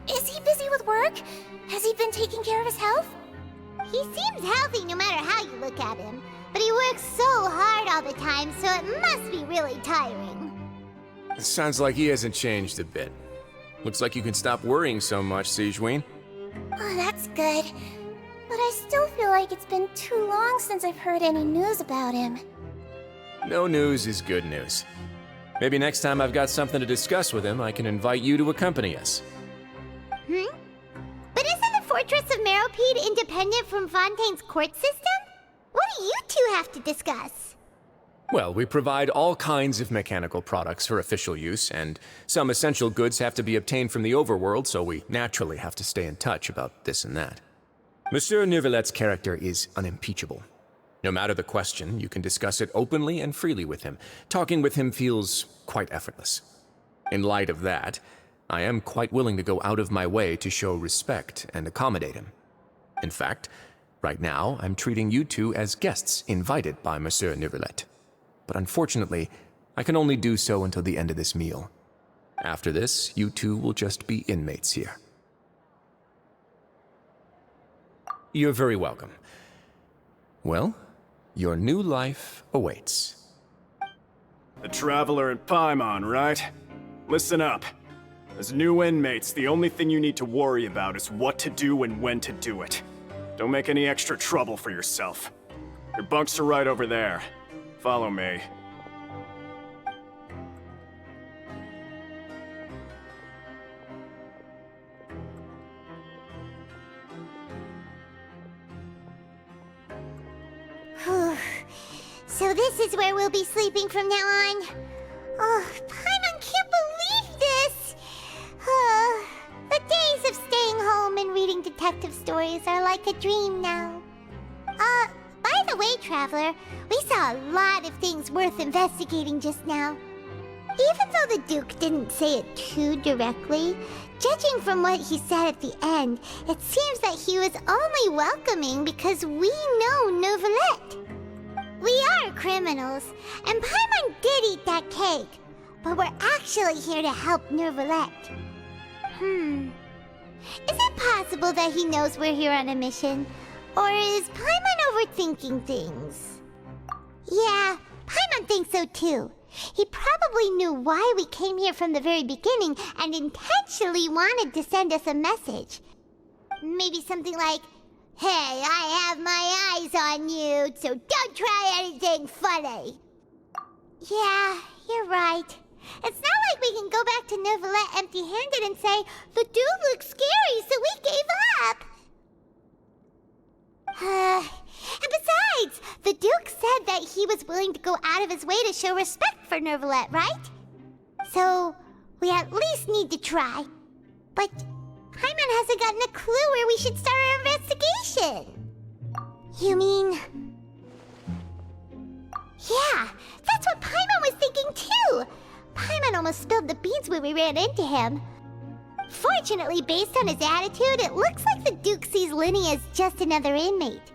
Is he busy with work? Has he been taking care of his health? He seems healthy no matter how you look at him, but he works so hard all the time, so it must be really tiring. Sounds like he hasn't changed a bit. Looks like you can stop worrying so much, Sigewin. Oh, that's good. But I still feel like it's been too long since I've heard any news about him. No news is good news. Maybe next time I've got something to discuss with him, I can invite you to accompany us. But isn't the Fortress of Meropide independent from Fontaine's court system? What do you two have to discuss? Well, we provide all kinds of mechanical products for official use, and some essential goods have to be obtained from the overworld, so we naturally have to stay in touch about this and that. Monsieur Neuvillett's character is unimpeachable. No matter the question, you can discuss it openly and freely with him. Talking with him feels quite effortless. In light of that, I am quite willing to go out of my way to show respect and accommodate him. In fact, right now, I'm treating you two as guests invited by Monsieur Neuvillette. But unfortunately, I can only do so until the end of this meal. After this, you two will just be inmates here. You're very welcome. Well, your new life awaits. The Traveler and Paimon, right? Listen up. As new inmates, the only thing you need to worry about is what to do and when to do it. Don't make any extra trouble for yourself. Your bunks are right over there. Follow me. So this is where we'll be sleeping from now on. Oh, Paimon can't believe this! The days of staying home and reading detective stories are like a dream now. By the way, Traveler, we saw a lot of things worth investigating just now. Even though the Duke didn't say it too directly, judging from what he said at the end, it seems that he was only welcoming because we know Neuvillette. We are criminals, and Paimon did eat that cake, but we're actually here to help Neuvillette. Is it possible that he knows we're here on a mission? Or is Paimon overthinking things? Yeah, Paimon thinks so too. He probably knew why we came here from the very beginning and intentionally wanted to send us a message. Maybe something like, "Hey, I have my eyes on you, so don't try anything funny." Yeah, you're right. It's not like we can go back to Neuvillette empty-handed and say, "The dude looks scary, so we gave up." And besides, the Duke said that he was willing to go out of his way to show respect for Neuvillette, right? So, we at least need to try. But Paimon hasn't gotten a clue where we should start our investigation. You mean... Yeah, that's what Paimon was thinking too! Paimon almost spilled the beans when we ran into him. Fortunately, based on his attitude, it looks like the Duke sees Linny as just another inmate.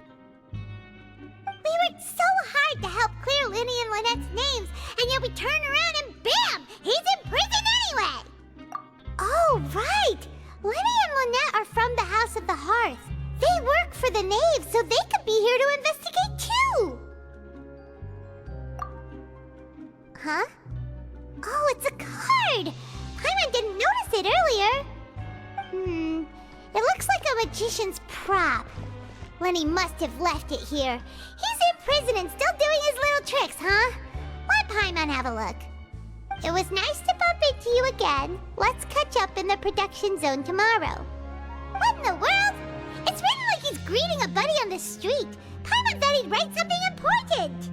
We worked so hard to help clear Linny and Lynette's names, and yet we turn around and bam! He's in prison anyway! Oh, right! Linny and Lynette are from the House of the Hearth. They work for the Knave, so they could be here to investigate too! Huh? Oh, it's a card! Paimon didn't notice it earlier. It looks like a magician's prop. Lenny must have left it here. He's in prison and still doing his little tricks, huh? Let Paimon have a look. It was nice to bump into you again. Let's catch up in the production zone tomorrow. What in the world? It's written like he's greeting a buddy on the street. Paimon thought he'd write something important.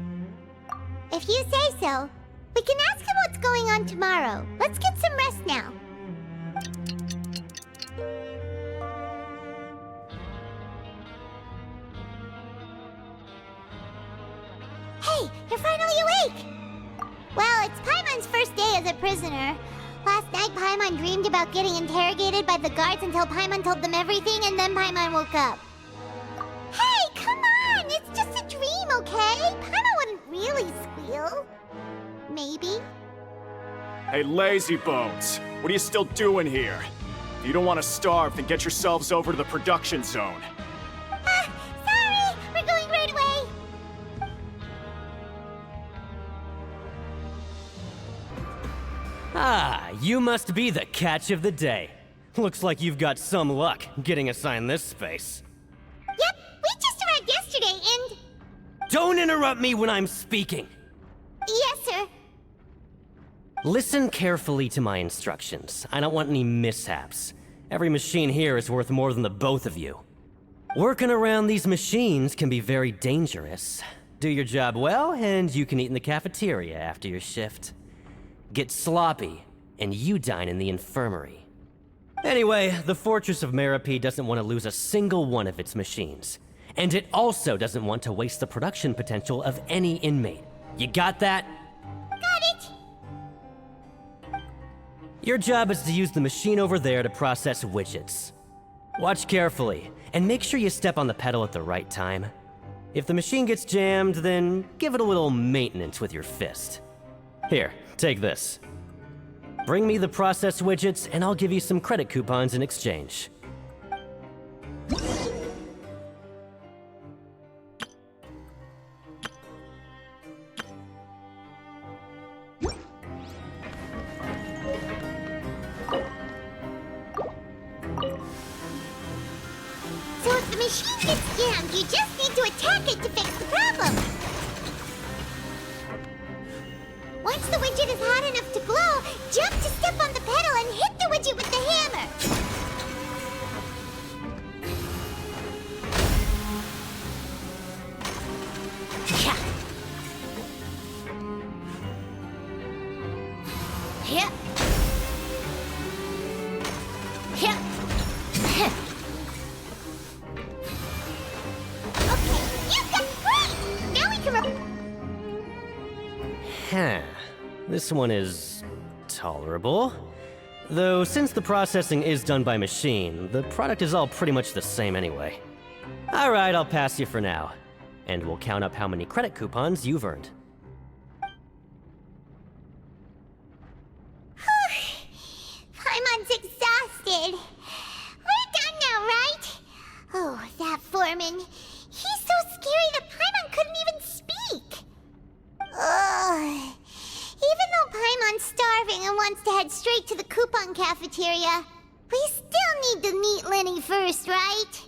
If you say so. We can ask him what's going on tomorrow. Let's get some rest now. Hey, you're finally awake! Well, it's Paimon's first day as a prisoner. Last night, Paimon dreamed about getting interrogated by the guards until Paimon told them everything, and then Paimon woke up. Hey, come on! It's just a dream, okay? Paimon wouldn't really squeal. Maybe. Hey, lazy bones. What are you still doing here? If you don't want to starve, then get yourselves over to the production zone. Sorry! We're going right away! Ah, you must be the catch of the day. Looks like you've got some luck getting assigned this space. Yep, we just arrived yesterday and... Don't interrupt me when I'm speaking! Yes, sir. Listen carefully to my instructions. I don't want any mishaps. Every machine here is worth more than the both of you. Working around these machines can be very dangerous. Do your job well, and you can eat in the cafeteria after your shift. Get sloppy, and you dine in the infirmary. Anyway, the Fortress of Meropide doesn't want to lose a single one of its machines. And it also doesn't want to waste the production potential of any inmate. You got that? Got it! Your job is to use the machine over there to process widgets. Watch carefully, and make sure you step on the pedal at the right time. If the machine gets jammed, then give it a little maintenance with your fist. Here, take this. Bring me the process widgets, and I'll give you some credit coupons in exchange. So if the machine gets jammed, you just need to attack it to fix the problem. Once the widget is hot enough to glow, jump to step on the pedal and hit the widget with the hammer. Yeah. Yeah. Okay, you got great! Now we can Huh. This one is tolerable. Though, since the processing is done by machine, the product is all pretty much the same anyway. Alright, I'll pass you for now. And we'll count up how many credit coupons you've earned. Paimon's exhausted. We're done now, right? Oh, that foreman. He's so scary that Paimon couldn't even speak. Ugh. Even though Paimon's starving and wants to head straight to the coupon cafeteria, we still need to meet Lenny first, right?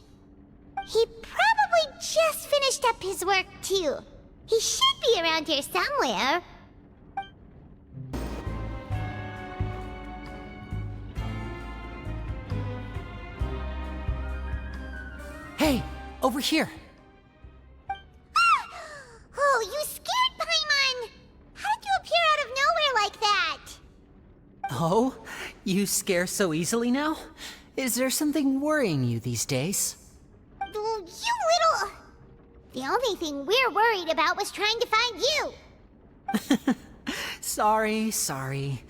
He probably just finished up his work, too. He should be around here somewhere. Hey, over here. Oh, you scared Paimon! How did you appear out of nowhere like that? Oh, you scare so easily now? Is there something worrying you these days? You little... The only thing we're worried about was trying to find you. Sorry.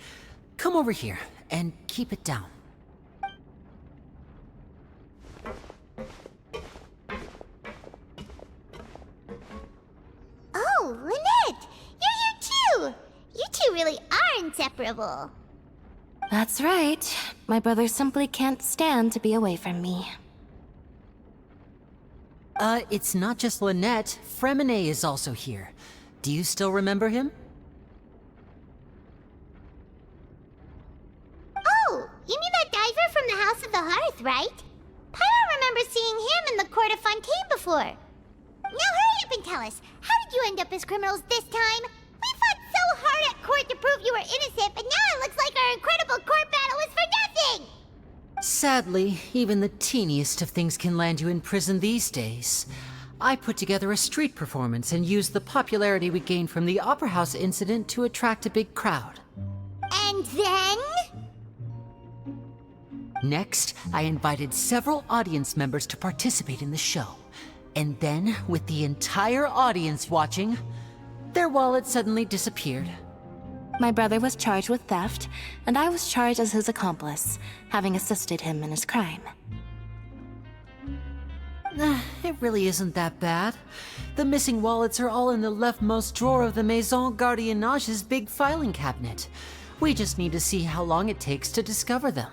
Come over here and keep it down. Oh, Lynette! You're here too! You two really are inseparable. That's right. My brother simply can't stand to be away from me. It's not just Lynette. Fremine is also here. Do you still remember him? Oh, you mean that diver from the House of the Hearth, right? Pyro remembers seeing him in the court of Fontaine before. Now hurry up and tell us, how did you end up as criminals this time? We fought so hard at court to prove you were innocent, but now it looks like our incredible court battle was for nothing! Sadly, even the teeniest of things can land you in prison these days. I put together a street performance and used the popularity we gained from the Opera House incident to attract a big crowd. And then? Next, I invited several audience members to participate in the show. And then, with the entire audience watching, their wallet suddenly disappeared. My brother was charged with theft, and I was charged as his accomplice, having assisted him in his crime. It really isn't that bad. The missing wallets are all in the leftmost drawer of the Maison Gardiennage's big filing cabinet. We just need to see how long it takes to discover them.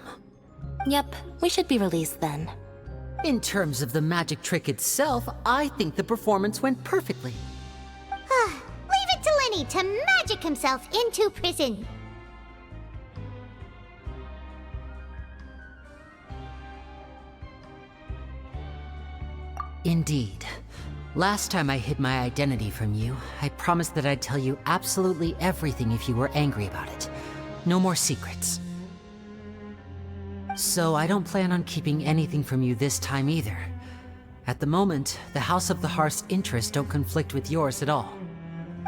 Yep, we should be released then. In terms of the magic trick itself, I think the performance went perfectly. Leave it to Lenny to magic himself into prison. Indeed. Last time I hid my identity from you, I promised that I'd tell you absolutely everything if you were angry about it. No more secrets. So I don't plan on keeping anything from you this time either. At the moment, the House of the Hearth's interests don't conflict with yours at all.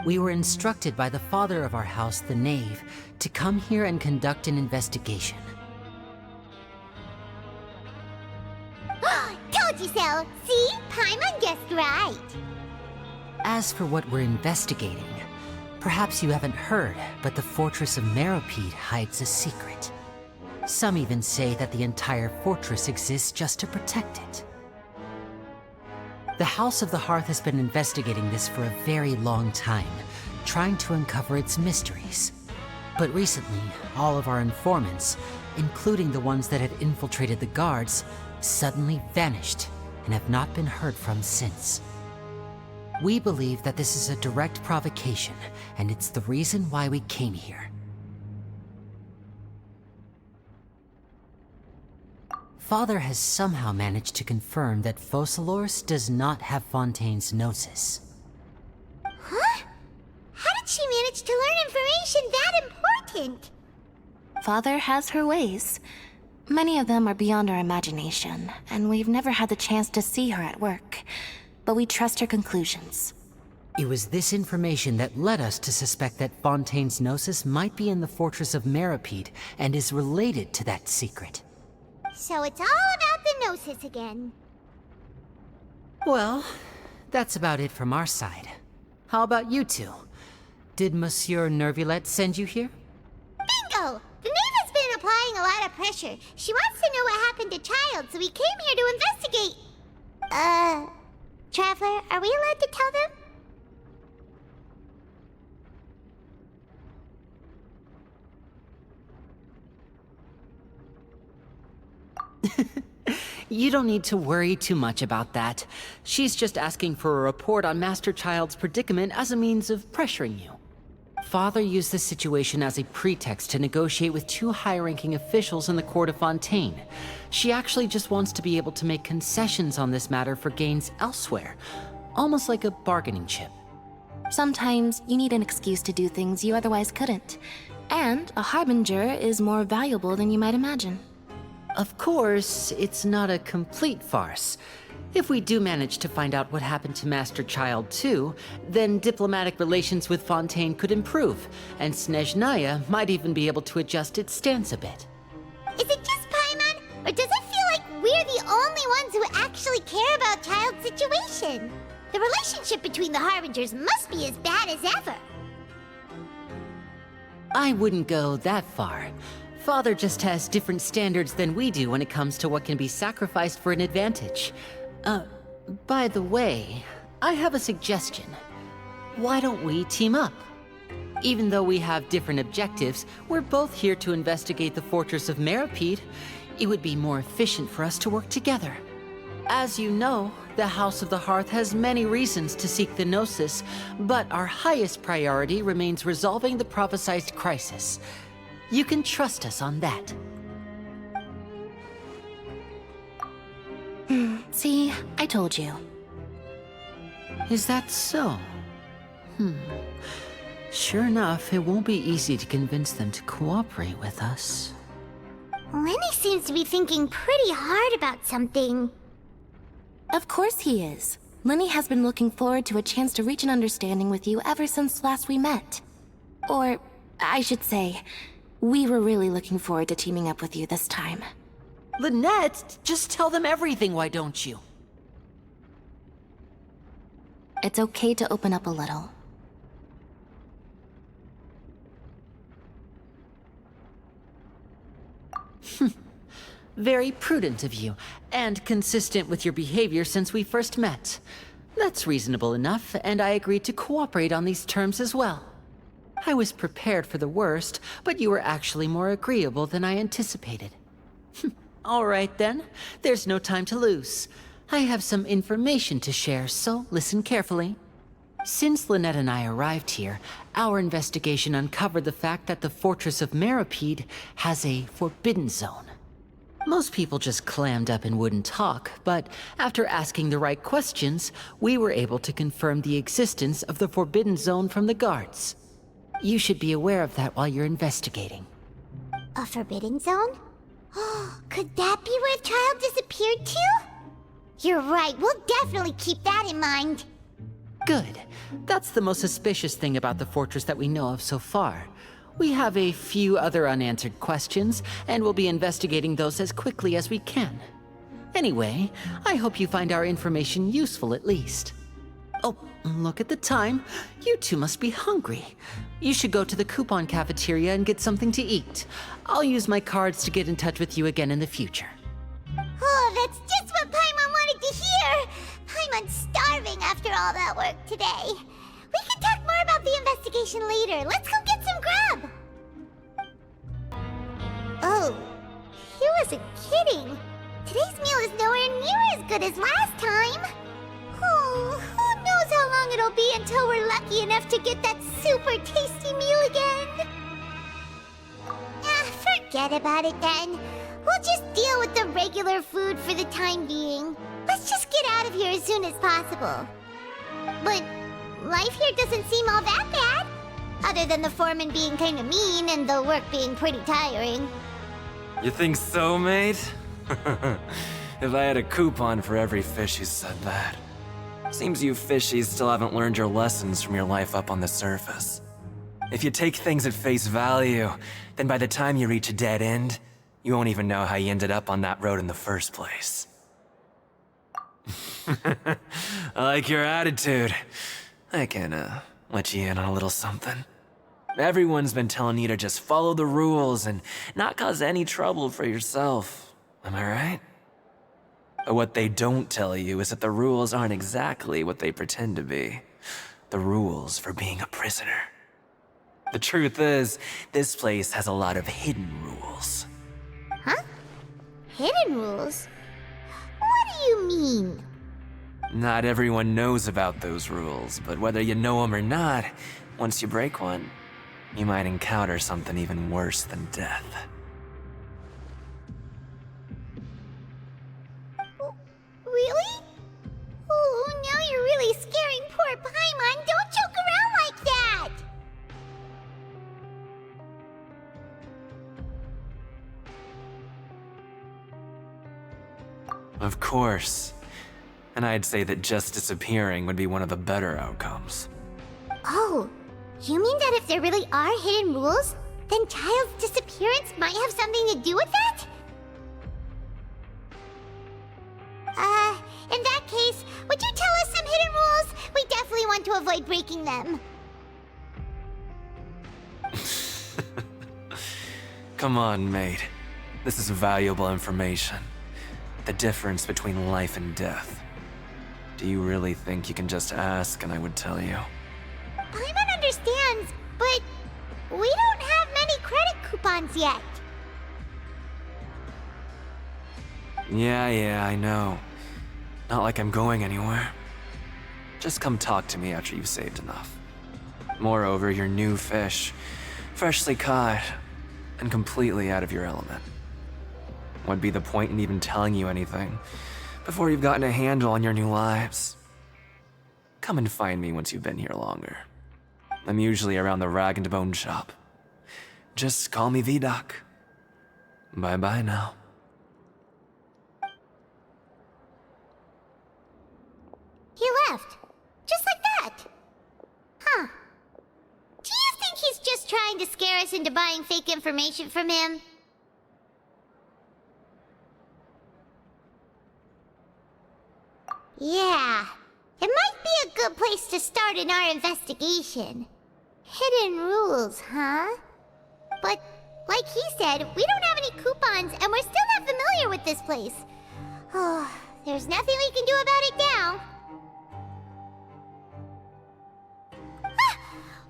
We were instructed by the father of our house, the Knave, to come here and conduct an investigation. Told you so! See? Paimon guessed right! As for what we're investigating, perhaps you haven't heard, but the Fortress of Meropide hides a secret. Some even say that the entire fortress exists just to protect it. The House of the Hearth has been investigating this for a very long time, trying to uncover its mysteries. But recently, all of our informants, including the ones that had infiltrated the guards, suddenly vanished and have not been heard from since. We believe that this is a direct provocation, and it's the reason why we came here. Father has somehow managed to confirm that Focalors does not have Fontaine's Gnosis. Huh? How did she manage to learn information that important? Father has her ways. Many of them are beyond our imagination, and we've never had the chance to see her at work. But we trust her conclusions. It was this information that led us to suspect that Fontaine's Gnosis might be in the Fortress of Meropide and is related to that secret. So it's all about the Gnosis again. Well, that's about it from our side. How about you two? Did Monsieur Nervulette send you here? Bingo! The Knave has been applying a lot of pressure. She wants to know what happened to Child, so we came here to investigate. Traveler, are we allowed to tell them? You don't need to worry too much about that. She's just asking for a report on Master Child's predicament as a means of pressuring you. Father used the situation as a pretext to negotiate with two high-ranking officials in the court of Fontaine. She actually just wants to be able to make concessions on this matter for gains elsewhere, almost like a bargaining chip. Sometimes you need an excuse to do things you otherwise couldn't. And a harbinger is more valuable than you might imagine. Of course, it's not a complete farce. If we do manage to find out what happened to Master Child too, then diplomatic relations with Fontaine could improve, and Snezhnaya might even be able to adjust its stance a bit. Is it just Paimon, or does it feel like we're the only ones who actually care about Child's situation? The relationship between the Harbingers must be as bad as ever. I wouldn't go that far. Father just has different standards than we do when it comes to what can be sacrificed for an advantage. By the way, I have a suggestion. Why don't we team up? Even though we have different objectives, we're both here to investigate the Fortress of Meropide. It would be more efficient for us to work together. As you know, the House of the Hearth has many reasons to seek the Gnosis, but our highest priority remains resolving the prophesized crisis. You can trust us on that. See, I told you. Is that so? Sure enough, it won't be easy to convince them to cooperate with us. Lenny seems to be thinking pretty hard about something. Of course he is. Lenny has been looking forward to a chance to reach an understanding with you ever since last we met. Or, I should say, we were really looking forward to teaming up with you this time. Lynette, just tell them everything, why don't you? It's okay to open up a little. Very prudent of you, and consistent with your behavior since we first met. That's reasonable enough, and I agreed to cooperate on these terms as well. I was prepared for the worst, but you were actually more agreeable than I anticipated. All right then, there's no time to lose. I have some information to share, so listen carefully. Since Lynette and I arrived here, our investigation uncovered the fact that the Fortress of Meropide has a forbidden zone. Most people just clammed up and wouldn't talk, but after asking the right questions, we were able to confirm the existence of the Forbidden Zone from the guards. You should be aware of that while you're investigating. A forbidden zone? Could that be where the child disappeared to? You're right, we'll definitely keep that in mind. Good. That's the most suspicious thing about the fortress that we know of so far. We have a few other unanswered questions, and we'll be investigating those as quickly as we can. Anyway, I hope you find our information useful at least. Oh, look at the time. You two must be hungry. You should go to the coupon cafeteria and get something to eat. I'll use my cards to get in touch with you again in the future. Oh, that's just what Paimon wanted to hear! Paimon's starving after all that work today. We can talk more about the investigation later. Let's go get some grub! Oh, he wasn't kidding. Today's meal is nowhere near as good as last time. Oh, who knows how long it'll be until we're lucky enough to get that super tasty meal again? Forget about it then. We'll just deal with the regular food for the time being. Let's just get out of here as soon as possible. But life here doesn't seem all that bad. Other than the foreman being kinda mean and the work being pretty tiring. You think so, mate? If I had a coupon for every fish who said that. Seems you fishies still haven't learned your lessons from your life up on the surface. If you take things at face value, then by the time you reach a dead end, you won't even know how you ended up on that road in the first place. I like your attitude. I can, let you in on a little something. Everyone's been telling you to just follow the rules and not cause any trouble for yourself. Am I right? But what they don't tell you is that the rules aren't exactly what they pretend to be. The rules for being a prisoner. The truth is, this place has a lot of hidden rules. Huh? Hidden rules? What do you mean? Not everyone knows about those rules, but whether you know them or not, once you break one, you might encounter something even worse than death. Really? Oh, now you're really scaring poor Paimon. Don't joke around like that! Of course. And I'd say that just disappearing would be one of the better outcomes. Oh, you mean that if there really are hidden rules, then Child's disappearance might have something to do with that? In that case, would you tell us some hidden rules? We definitely want to avoid breaking them. Come on, mate. This is valuable information. The difference between life and death. Do you really think you can just ask and I would tell you? Paimon understands, but we don't have many credit coupons yet. Yeah, I know. Not like I'm going anywhere. Just come talk to me after you've saved enough. Moreover, you're new fish, freshly caught, and completely out of your element. What'd be the point in even telling you anything before you've gotten a handle on your new lives? Come and find me once you've been here longer. I'm usually around the Rag and Bone shop. Just call me V-Doc. Bye-bye now. He left. Just like that. Huh. Do you think he's just trying to scare us into buying fake information from him? Yeah. It might be a good place to start in our investigation. Hidden rules, huh? But, like he said, we don't have any coupons and we're still not familiar with this place. Oh, there's nothing we can do about it now.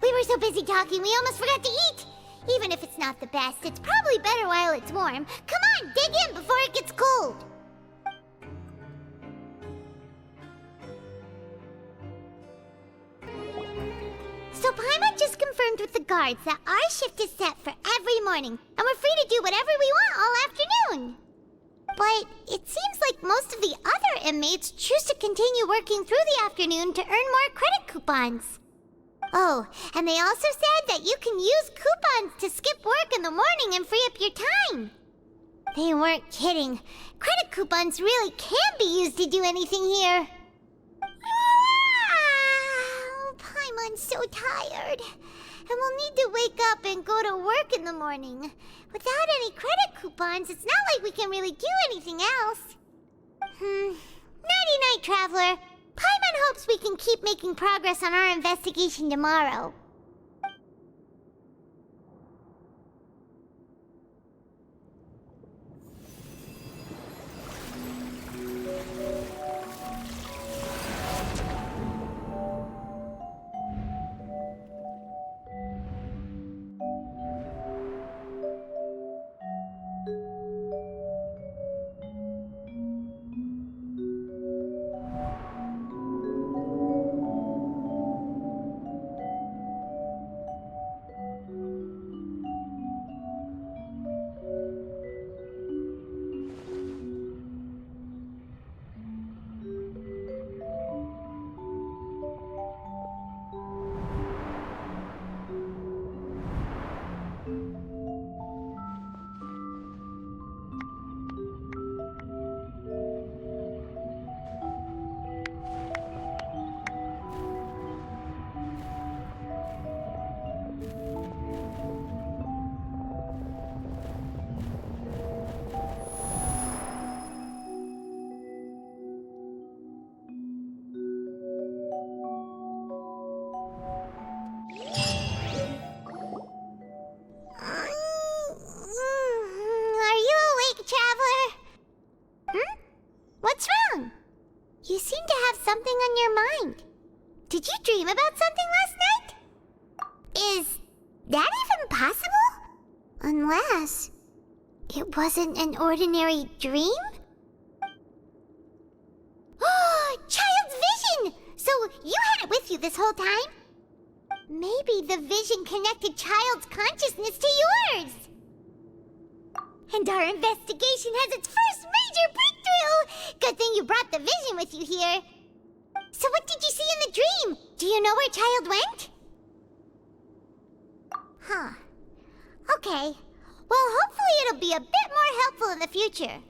We were so busy talking, we almost forgot to eat! Even if it's not the best, it's probably better while it's warm. Come on, dig in before it gets cold! So Paimon just confirmed with the guards that our shift is set for every morning, and we're free to do whatever we want all afternoon. it seems like most of the other inmates choose to continue working through the afternoon to earn more credit coupons. Oh, and they also said that you can use coupons to skip work in the morning and free up your time. They weren't kidding. Credit coupons really can be used to do anything here. Paimon's so tired. And we'll need to wake up and go to work in the morning. Without any credit coupons, it's not like we can really do anything else. Nighty-night, Traveler. Paimon hopes we can keep making progress on our investigation tomorrow. You seem to have something on your mind. Did you dream about something last night? Is that even possible? Unless it wasn't an ordinary dream? Oh, Child's vision! So you had it with you this whole time? Maybe the vision connected Child's consciousness to yours. And our investigation has its first major breakthrough! Good thing you brought the vision with you here. So what did you see in the dream? Do you know where Child went? Huh. Okay. Well, hopefully it'll be a bit more helpful in the future.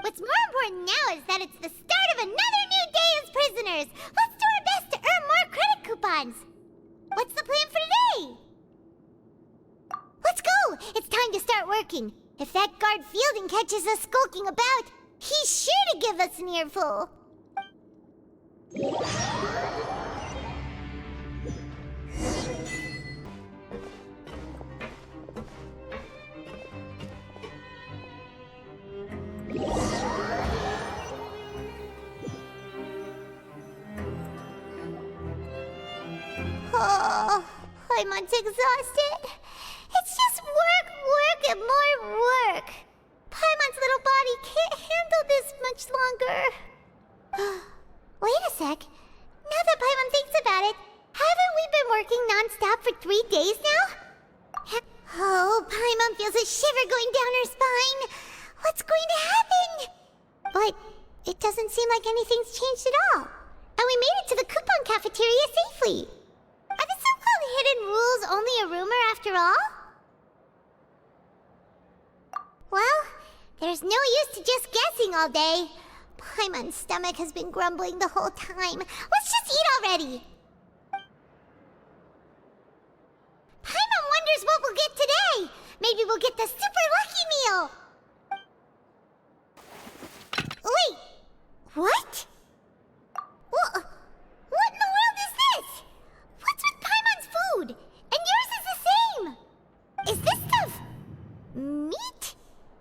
What's more important now is that it's the start of another new day as prisoners. Let's do our best to earn more credit coupons. What's the plan for today? Let's go! It's time to start working. If that guard Fielding catches us skulking about, he's sure to give us an earful. Oh, I'm exhausted. It's just work, and more work. Paimon's little body can't handle this much longer. Wait a sec. Now that Paimon thinks about it, haven't we been working non-stop for 3 days now? Oh, Paimon feels a shiver going down her spine. What's going to happen? But it doesn't seem like anything's changed at all. And we made it to the coupon cafeteria safely. Are the so-called hidden rules only a rumor after all? Well, there's no use to just guessing all day. Paimon's stomach has been grumbling the whole time. Let's just eat already. Paimon wonders what we'll get today. Maybe we'll get the super lucky meal. Wait, what? What in the world is this? What's with Paimon's food? And yours is the same. Is this stuff meat?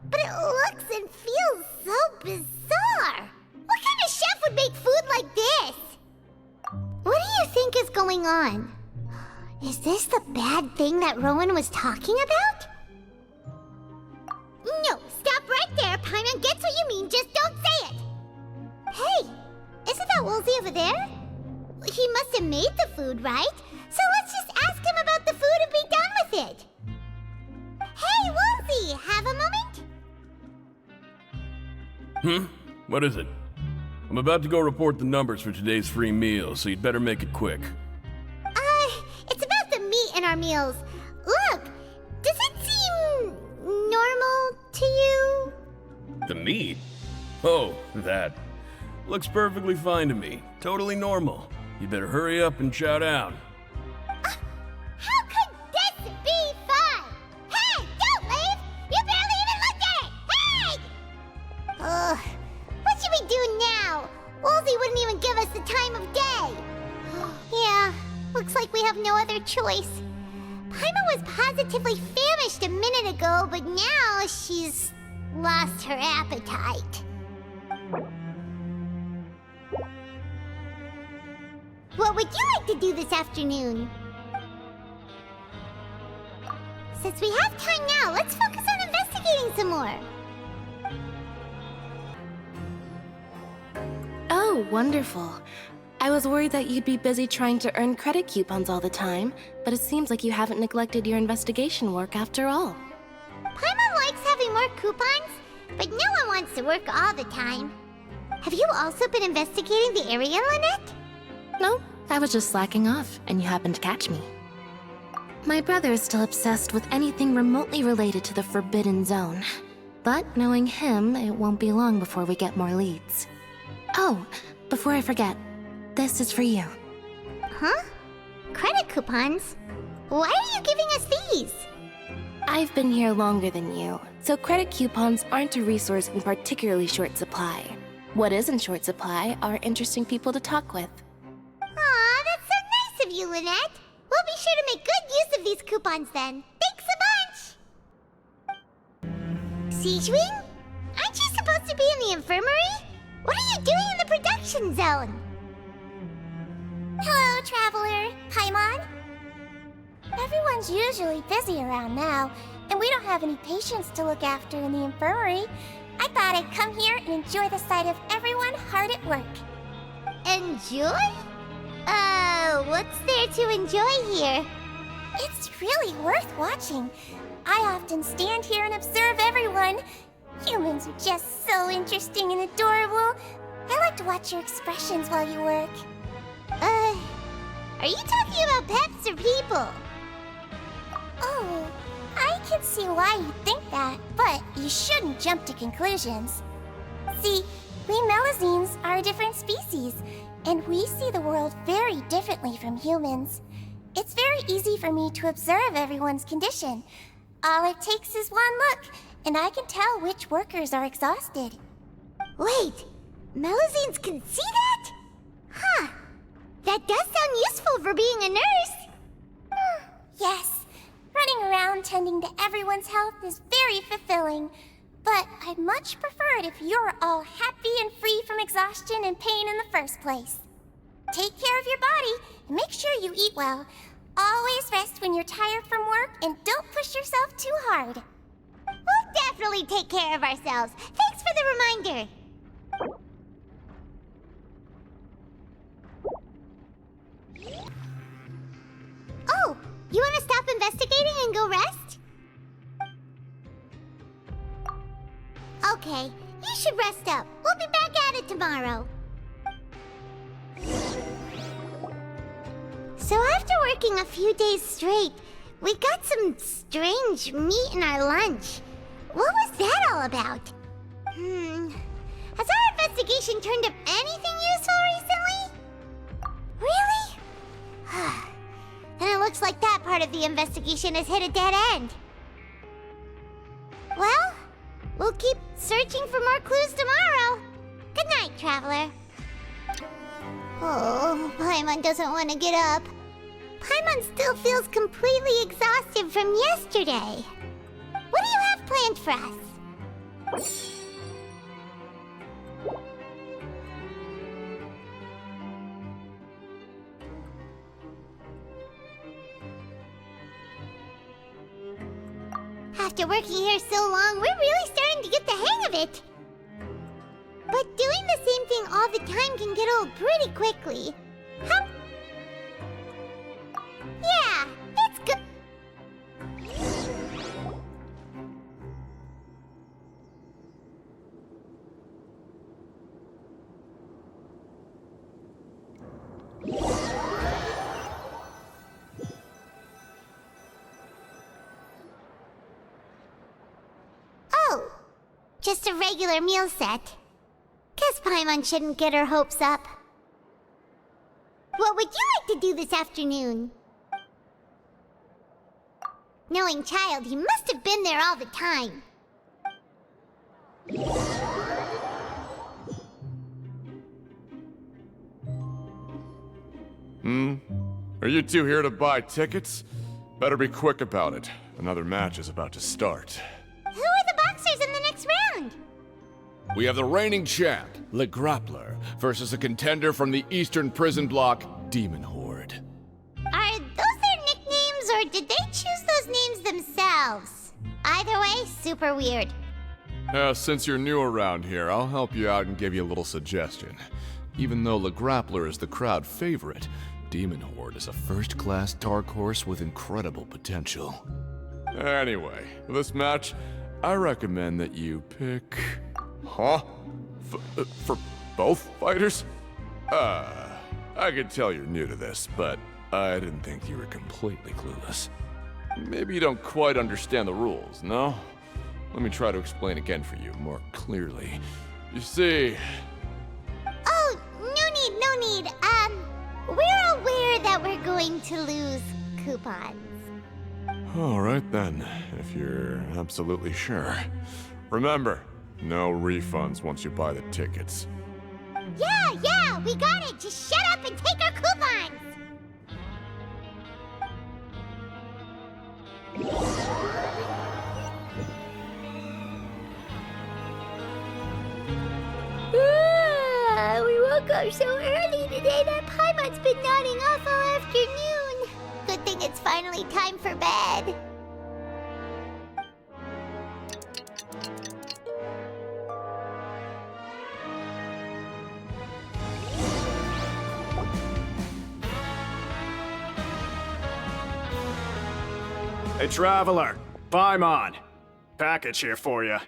But it looks and feels so bizarre. What kind of chef would make food like this? What do you think is going on? Is this the bad thing that Rowan was talking about? No, stop right there. Paimon gets what you mean, just don't say it. Hey, isn't that Woolsey over there? He must have made the food, right? So let's just ask him about the food and be done with it. Hey, Woolsey, have a moment? What is it? I'm about to go report the numbers for today's free meal, so you'd better make it quick. It's about the meat in our meals. Look, does it seem normal to you? The meat? Oh, that. Looks perfectly fine to me. Totally normal. You better hurry up and chow down. How could this be fun? Hey, don't leave! You barely even looked at it! Hey! Ugh, what should we do now? Woolsey wouldn't even give us the time of day. Yeah, looks like we have no other choice. Paimon was positively famished a minute ago, but now she's lost her appetite. What would you like to do this afternoon? Since we have time now, let's focus on investigating some more. Oh, wonderful. I was worried that you'd be busy trying to earn credit coupons all the time, but it seems like you haven't neglected your investigation work after all. Paimon likes having more coupons, but no one wants to work all the time. Have you also been investigating the area, Lynette? No, I was just slacking off, and you happened to catch me. My brother is still obsessed with anything remotely related to the Forbidden Zone. But knowing him, it won't be long before we get more leads. Oh, before I forget, this is for you. Huh? Credit coupons? Why are you giving us these? I've been here longer than you, so credit coupons aren't a resource in particularly short supply. What is in short supply are interesting people to talk with. Aw, that's so nice of you, Lynette. We'll be sure to make good use of these coupons then. Thanks a bunch! Siegewing? Aren't you supposed to be in the infirmary? What are you doing in the production zone? Hello, Traveler. Paimon? Everyone's usually busy around now, and we don't have any patients to look after in the infirmary. I thought I'd come here and enjoy the sight of everyone hard at work. Enjoy? What's there to enjoy here? It's really worth watching. I often stand here and observe everyone. Humans are just so interesting and adorable. I like to watch your expressions while you work. Are you talking about pets or people? Oh, I can see why you think that, but you shouldn't jump to conclusions. See, we Melazines are a different species, and we see the world very differently from humans. It's very easy for me to observe everyone's condition. All it takes is one look, and I can tell which workers are exhausted. Wait, Melazines can see that? Huh. That does sound useful for being a nurse. Yes, running around tending to everyone's health is very fulfilling. But I'd much prefer it if you're all happy and free from exhaustion and pain in the first place. Take care of your body and make sure you eat well. Always rest when you're tired from work and don't push yourself too hard. We'll definitely take care of ourselves. Thanks for the reminder. Oh, you want to stop investigating and go rest? Okay, you should rest up. We'll be back at it tomorrow. So after working a few days straight, we got some strange meat in our lunch. What was that all about? Has our investigation turned up anything useful recently? Really? Then it looks like that part of the investigation has hit a dead end. Well, we'll keep searching for more clues tomorrow. Good night, Traveler. Oh, Paimon doesn't want to get up. Paimon still feels completely exhausted from yesterday. What do you have planned for us? After working here so long, we're really starting to get the hang of it. But doing the same thing all the time can get old pretty quickly. Huh? Yeah, it's good. just a regular meal set. Guess Paimon shouldn't get her hopes up. What would you like to do this afternoon? Knowing Child, he must have been there all the time. Are you two here to buy tickets? Better be quick about it. Another match is about to start. Who are the boxers in the next round? We have the reigning champ, Le Grappler, versus a contender from the Eastern Prison Block, Demon Horde. Are those their nicknames, or did they choose those names themselves? Either way, super weird. Since you're new around here, I'll help you out and give you a little suggestion. Even though Le Grappler is the crowd favorite, Demon Horde is a first-class dark horse with incredible potential. Anyway, for this match, I recommend that you pick... Huh? For both fighters? I could tell you're new to this, but I didn't think you were completely clueless. Maybe you don't quite understand the rules, no? Let me try to explain again for you more clearly. You see... Oh, no need. We're aware that we're going to lose coupons. Alright then, if you're absolutely sure. Remember, no refunds once you buy the tickets. Yeah, we got it! Just shut up and take our coupons! We woke up so early today that Paimon's been nodding off all afternoon. Good thing it's finally time for bed. Hey, Traveler! Paimon! Package here for you.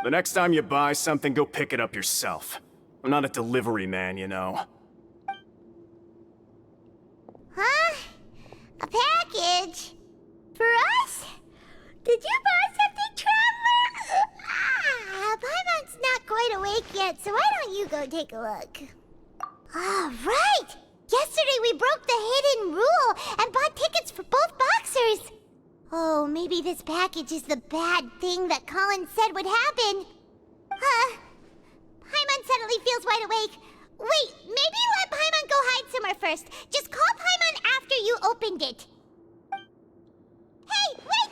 The next time you buy something, go pick it up yourself. I'm not a delivery man, you know. Huh? A package? For us? Did you buy something, Traveler? Paimon's not quite awake yet, so why don't you go take a look? Right! Yesterday we broke the hidden rule and bought tickets for both boxers. Oh, maybe this package is the bad thing that Colin said would happen. Paimon suddenly feels wide awake. Wait, maybe let Paimon go hide somewhere first. Just call Paimon after you opened it. Hey, wait!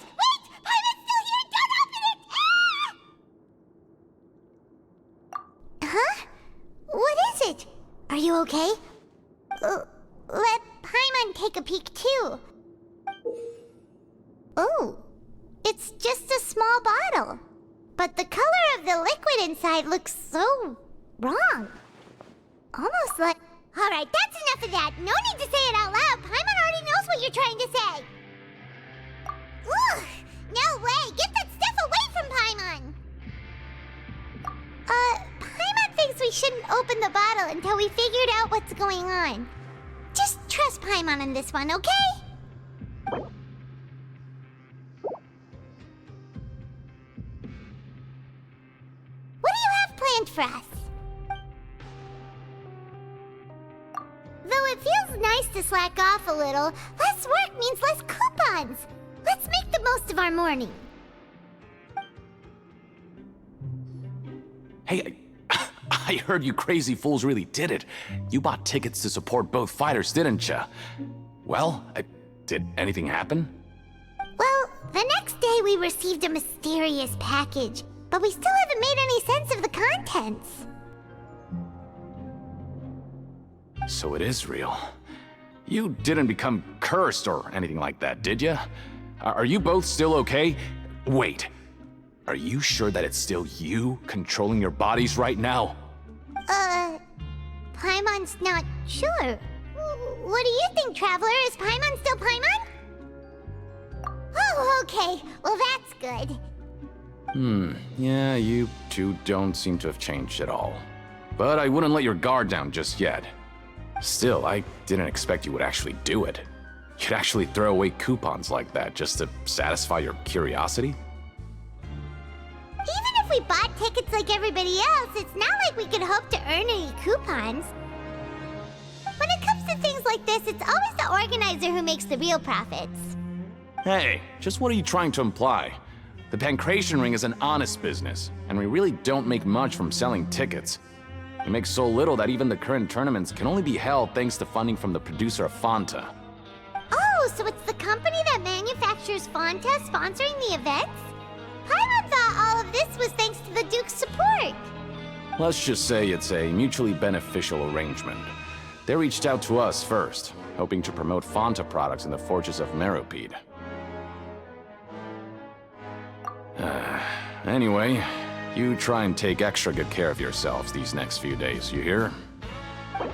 Paimon's still here! Don't open it! Huh? What is it? Are you okay? Let Paimon take a peek too. Oh, it's just a small bottle. But the color of the liquid inside looks so wrong. Almost like... Alright, that's enough of that. No need to say it out loud. Paimon already knows what you're trying to say. Ugh, no way. Get that stuff away from Paimon. Paimon thinks we shouldn't open the bottle until we figured out what's going on. Just trust Paimon on this one, okay? What do you have planned for us? Though it feels nice to slack off a little, less work means less coupons. Let's make the most of our morning. Hey, I heard you crazy fools really did it. You bought tickets to support both fighters, didn't ya? Well, did anything happen? Well, the next day we received a mysterious package, but we still haven't made any sense of the contents. So it is real. You didn't become cursed or anything like that, did ya? Are you both still okay? Wait, are you sure that it's still you controlling your bodies right now? Paimon's not sure. What do you think, Traveler? Is Paimon still Paimon? Oh, okay. Well, that's good. Yeah, you two don't seem to have changed at all. But I wouldn't let your guard down just yet. Still, I didn't expect you would actually do it. You'd actually throw away coupons like that just to satisfy your curiosity? Even if we bought tickets like everybody else, it's not like we could hope to earn any coupons. When it comes to things like this, it's always the organizer who makes the real profits. Hey, just what are you trying to imply? The Pancration Ring is an honest business, and we really don't make much from selling tickets. We make so little that even the current tournaments can only be held thanks to funding from the producer of Fanta. Oh, so it's the company that manufactures Fonta sponsoring the events? Paimon thought all of this was thanks to the Duke's support. Let's just say it's a mutually beneficial arrangement. They reached out to us first, hoping to promote Fanta products in the Fortress of Meropide. Anyway, you try and take extra good care of yourselves these next few days, you hear? Huh.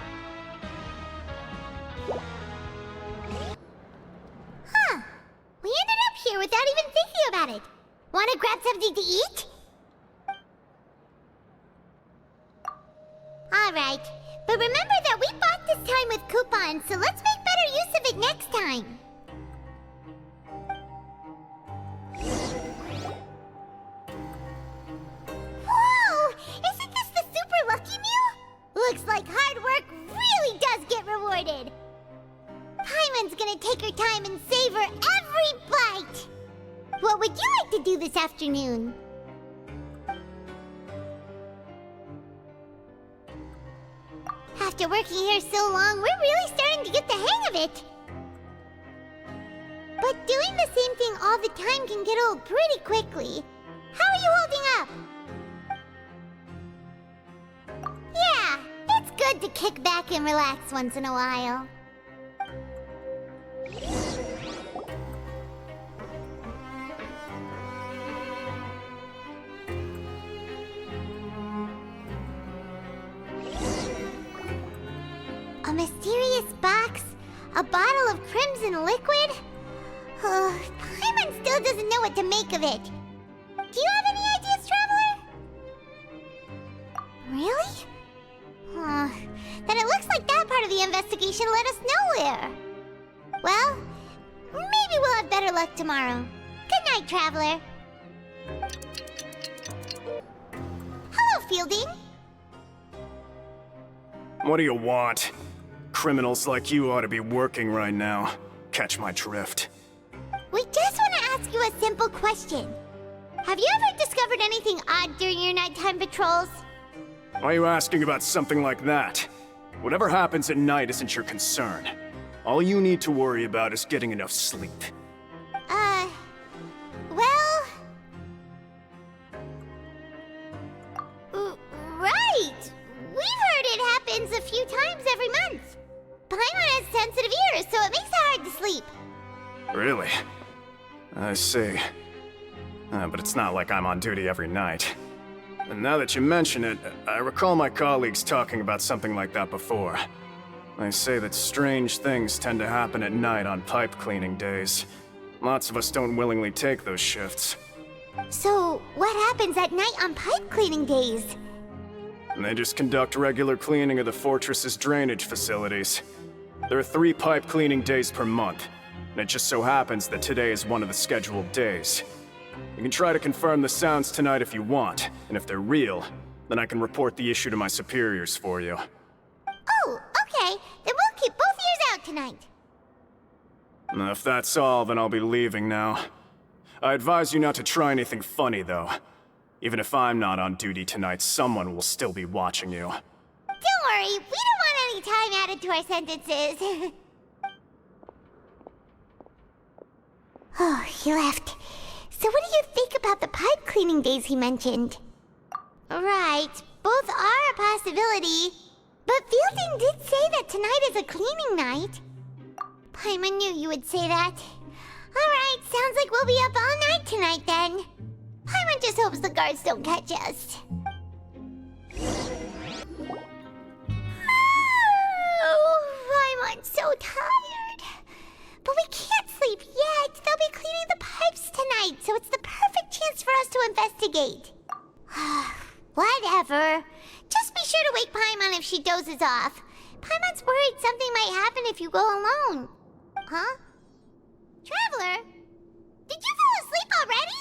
We ended up here without even thinking about it. Wanna grab something to eat? Alright, but remember that we bought this time with coupons, so let's make better use of it next time. Whoa! Isn't this the super lucky meal? Looks like hard work really does get rewarded. Paimon's gonna take her time and savor every bite. What would you like to do this afternoon? After working here so long, we're really starting to get the hang of it. But doing the same thing all the time can get old pretty quickly. How are you holding up? Yeah, it's good to kick back and relax once in a while. A mysterious box? A bottle of crimson liquid? Paimon still doesn't know what to make of it. Do you have any ideas, Traveler? Really? Then it looks like that part of the investigation led us nowhere. Well, maybe we'll have better luck tomorrow. Good night, Traveler. Hello, Fielding. What do you want? Criminals like you ought to be working right now. Catch my drift. We just want to ask you a simple question. Have you ever discovered anything odd during your nighttime patrols? Why are you asking about something like that? Whatever happens at night isn't your concern. All you need to worry about is getting enough sleep. Well... right! We've heard it happens a few times every month. Paimon has sensitive ears, so it makes it hard to sleep. Really? I see. But it's not like I'm on duty every night. And now that you mention it, I recall my colleagues talking about something like that before. They say that strange things tend to happen at night on pipe cleaning days. Lots of us don't willingly take those shifts. So, what happens at night on pipe cleaning days? And they just conduct regular cleaning of the fortress's drainage facilities. There are 3 pipe cleaning days per month, and it just so happens that today is one of the scheduled days. You can try to confirm the sounds tonight if you want, and if they're real, then I can report the issue to my superiors for you. Oh, okay. Then we'll keep both ears out tonight. If that's all, then I'll be leaving now. I advise you not to try anything funny, though. Even if I'm not on duty tonight, someone will still be watching you. Don't worry, we don't want any time added to our sentences. Oh, he left. So what do you think about the pipe cleaning days he mentioned? Right, both are a possibility. But Fielding did say that tonight is a cleaning night. Paimon knew you would say that. Alright, sounds like we'll be up all night tonight then. Paimon just hopes the guards don't catch us. Oh, Paimon's so tired. But we can't sleep yet. They'll be cleaning the pipes tonight, so it's the perfect chance for us to investigate. Whatever. Just be sure to wake Paimon if she dozes off. Paimon's worried something might happen if you go alone. Huh? Traveler? Did you fall asleep already?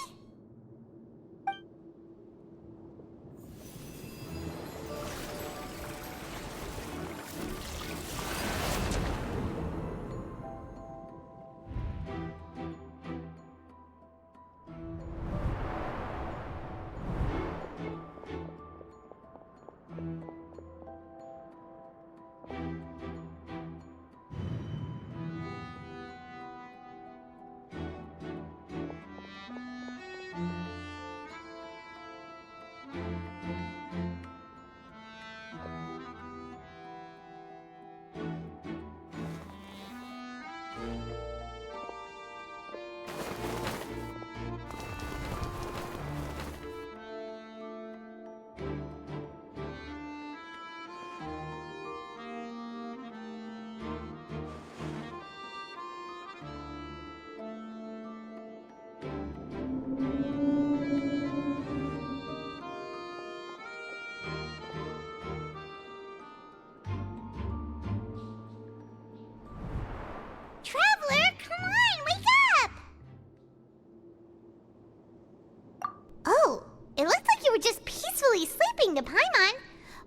moving to Paimon.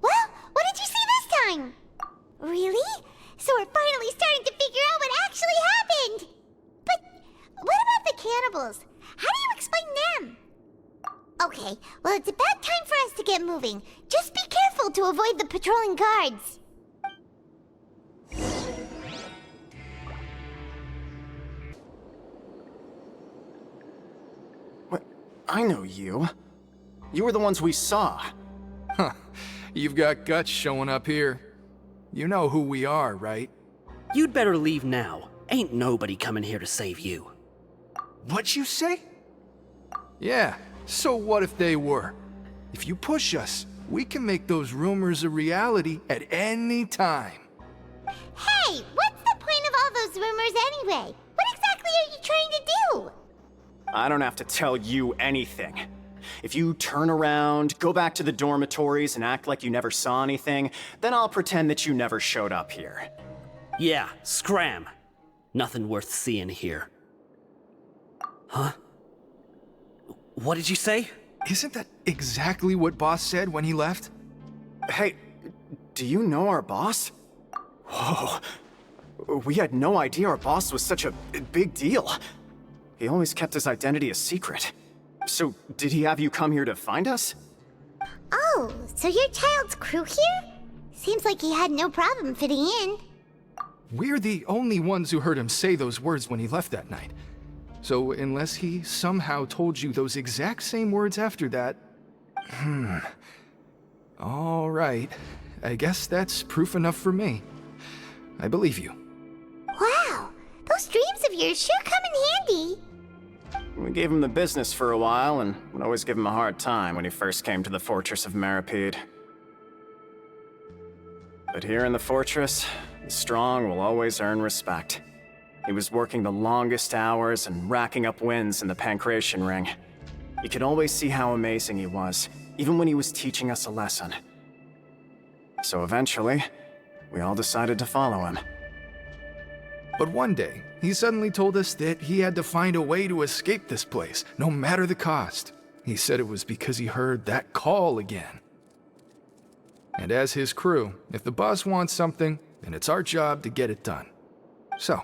Well, what did you see this time? Really? So we're finally starting to figure out what actually happened. But what about the cannibals? How do you explain them? Okay, well, it's about time for us to get moving. Just be careful to avoid the patrolling guards. What? I know you. You were the ones we saw. Huh. You've got guts showing up here. You know who we are, right? You'd better leave now. Ain't nobody coming here to save you. What'd you say? Yeah, so what if they were? If you push us, we can make those rumors a reality at any time. Hey, what's the point of all those rumors anyway? What exactly are you trying to do? I don't have to tell you anything. If you turn around, go back to the dormitories, and act like you never saw anything, then I'll pretend that you never showed up here. Yeah, scram. Nothing worth seeing here. Huh? What did you say? Isn't that exactly what Boss said when he left? Hey, do you know our boss? Whoa. We had no idea our boss was such a big deal. He always kept his identity a secret. So, did he have you come here to find us? Oh, so your child's crew here? Seems like he had no problem fitting in. We're the only ones who heard him say those words when he left that night. So, unless he somehow told you those exact same words after that... All right. I guess that's proof enough for me. I believe you. Wow, those dreams of yours sure come in handy. We gave him the business for a while, and would always give him a hard time when he first came to the fortress of Maripede. But here in the fortress, the strong will always earn respect. He was working the longest hours and racking up wins in the Pancration Ring. You could always see how amazing he was, even when he was teaching us a lesson. So eventually, we all decided to follow him. But one day, he suddenly told us that he had to find a way to escape this place, no matter the cost. He said it was because he heard that call again. And as his crew, if the boss wants something, then it's our job to get it done. So,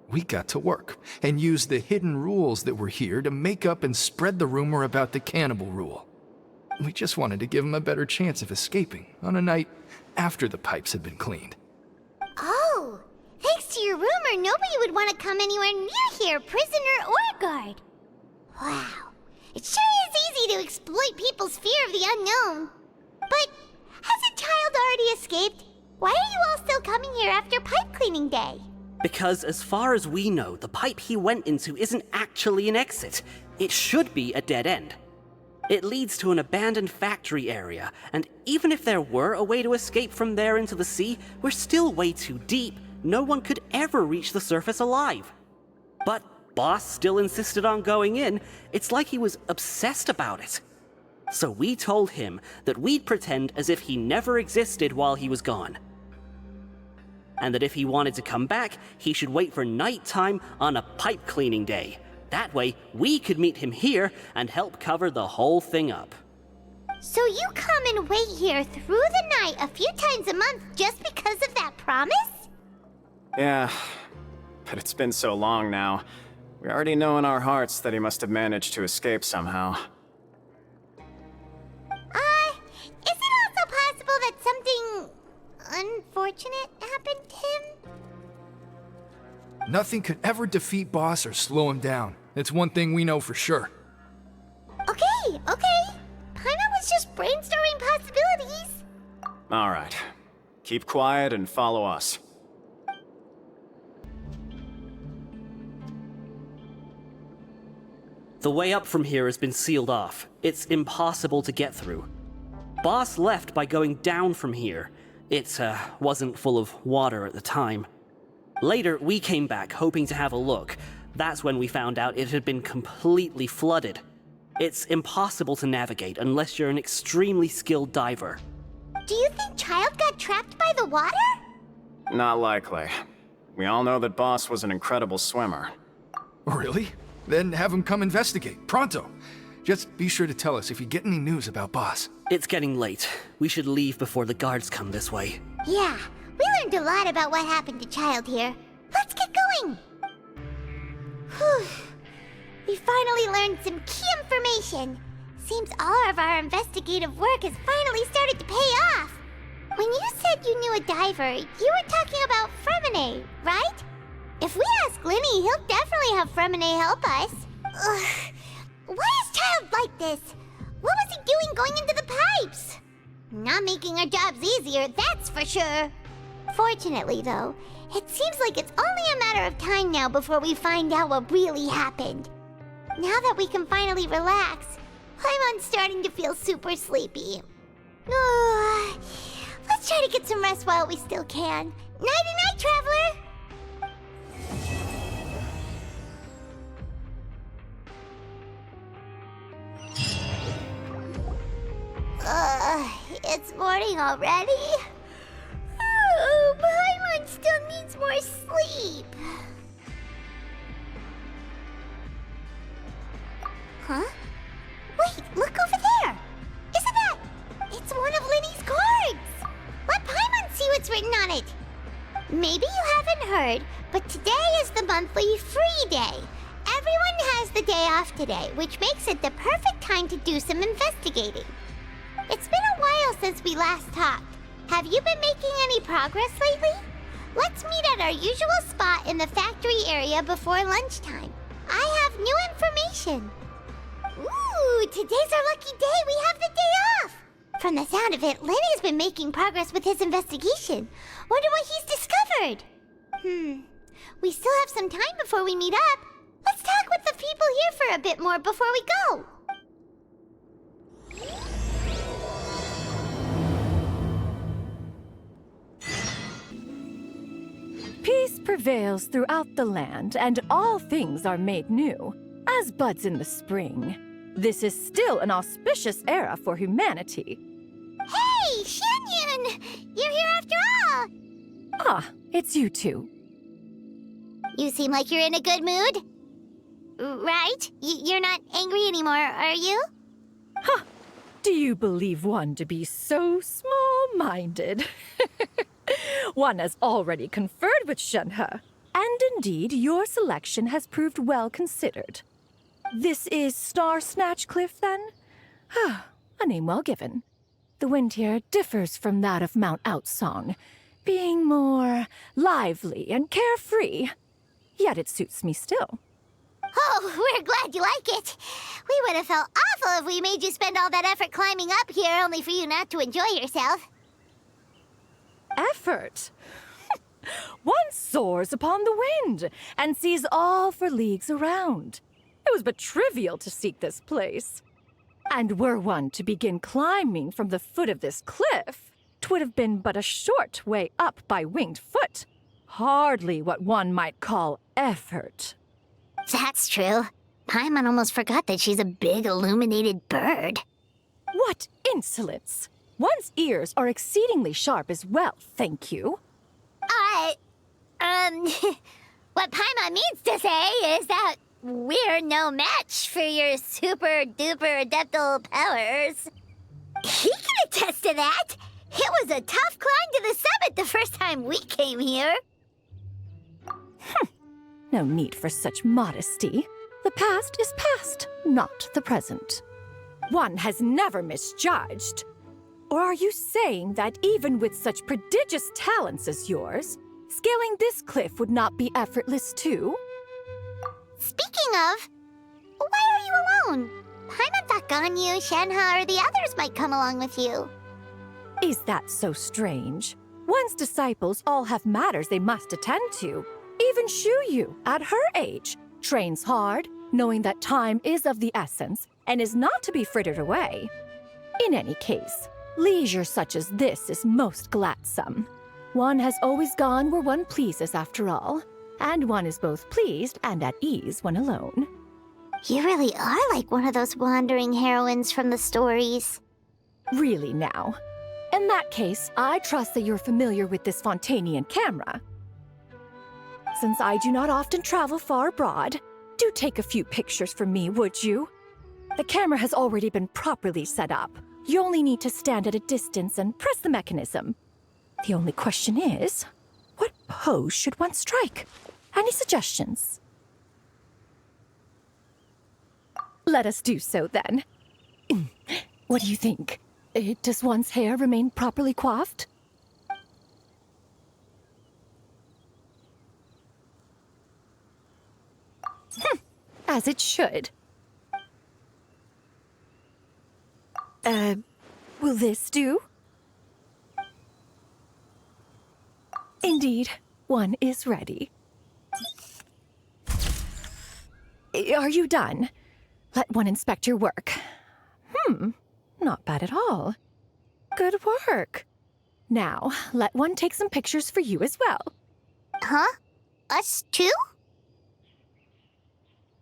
we got to work, and used the hidden rules that were here to make up and spread the rumor about the cannibal rule. We just wanted to give him a better chance of escaping on a night after the pipes had been cleaned. Oh, thanks to your rumor, nobody would want to come anywhere near here, prisoner or guard. Wow, it sure is easy to exploit people's fear of the unknown. But hasn't Child already escaped? Why are you all still coming here after pipe cleaning day? Because as far as we know, the pipe he went into isn't actually an exit. It should be a dead end. It leads to an abandoned factory area, and even if there were a way to escape from there into the sea, we're still way too deep. No one could ever reach the surface alive. But Boss still insisted on going in. It's like he was obsessed about it. So we told him that we'd pretend as if he never existed while he was gone. And that if he wanted to come back, he should wait for nighttime on a pipe cleaning day. That way, we could meet him here and help cover the whole thing up. So you come and wait here through the night a few times a month just because of that promise? Yeah, but it's been so long now. We already know in our hearts that he must have managed to escape somehow. Is it also possible that something unfortunate happened to him? Nothing could ever defeat Boss or slow him down. It's one thing we know for sure. Okay. Paimon was just brainstorming possibilities. All right. Keep quiet and follow us. The way up from here has been sealed off. It's impossible to get through. Boss left by going down from here. It wasn't full of water at the time. Later, we came back hoping to have a look. That's when we found out it had been completely flooded. It's impossible to navigate unless you're an extremely skilled diver. Do you think Child got trapped by the water? Not likely. We all know that Boss was an incredible swimmer. Really? Then have him come investigate, pronto. Just be sure to tell us if you get any news about Boss. It's getting late. We should leave before the guards come this way. Yeah, we learned a lot about what happened to Child here. Let's get going! Whew. We finally learned some key information. Seems all of our investigative work has finally started to pay off. When you said you knew a diver, you were talking about Fremine, right? If we ask Linny, he'll definitely have Fremine help us. Ugh. Why is Child like this? What was he doing going into the pipes? Not making our jobs easier, that's for sure. Fortunately, though, it seems like it's only a matter of time now before we find out what really happened. Now that we can finally relax, I'm starting to feel super sleepy. Let's try to get some rest while we still can. Nighty-night, traveler! It's morning already? Oh, Paimon still needs more sleep. Huh? Wait, look over there! Isn't that... It's one of Linny's cards! Let Paimon see what's written on it! Maybe you haven't heard, but today is the monthly free day. Everyone has the day off today, which makes it the perfect time to do some investigating. It's been a while since we last talked. Have you been making any progress lately? Let's meet at our usual spot in the factory area before lunchtime. I have new information. Ooh, today's our lucky day. We have the day off. From the sound of it, Linny's been making progress with his investigation. Wonder what he's discovered. We still have some time before we meet up. Let's talk with the people here for a bit more before we go. Peace prevails throughout the land, and all things are made new, as buds in the spring. This is still an auspicious era for humanity. Hey, Shenyun! You're here after all! Ah, it's you two. You seem like you're in a good mood. Right? You're not angry anymore, are you? Huh. Do you believe one to be so small-minded? One has already conferred with Shenhe, and indeed your selection has proved well considered. This is Star Snatch Cliff, then? A name well given. The wind here differs from that of Mount Outsong, being more lively and carefree. Yet it suits me still. Oh, we're glad you like it. We would have felt awful if we made you spend all that effort climbing up here only for you not to enjoy yourself. Effort? One soars upon the wind and sees all for leagues around. It was but trivial to seek this place. And were one to begin climbing from the foot of this cliff, 'twould have been but a short way up by winged foot. Hardly what one might call effort. That's true. Paimon almost forgot that she's a big illuminated bird. What insolence! One's ears are exceedingly sharp as well, thank you. What Paimon means to say is that we're no match for your super-duper adeptal powers. He can attest to that. It was a tough climb to the summit the first time we came here. No need for such modesty. The past is past, not the present. One has never misjudged. Or are you saying that even with such prodigious talents as yours, scaling this cliff would not be effortless too? Speaking of, why are you alone? Paimon thought Ganyu, Shenhe, or the others might come along with you. Is that so strange? One's disciples all have matters they must attend to. Even Shuyu, at her age, trains hard, knowing that time is of the essence and is not to be frittered away. In any case, leisure such as this is most gladsome. One has always gone where one pleases after all, and one is both pleased and at ease when alone. You really are like one of those wandering heroines from the stories. Really now. In that case, I trust that you're familiar with this Fontainian camera. Since I do not often travel far abroad, do take a few pictures for me, would you? The camera has already been properly set up. You only need to stand at a distance and press the mechanism. The only question is, what pose should one strike? Any suggestions? Let us do so then. What do you think? Does one's hair remain properly coiffed? As it should. Will this do? Indeed, one is ready. Are you done? Let one inspect your work. Not bad at all. Good work. Now, let one take some pictures for you as well. Huh? Us too?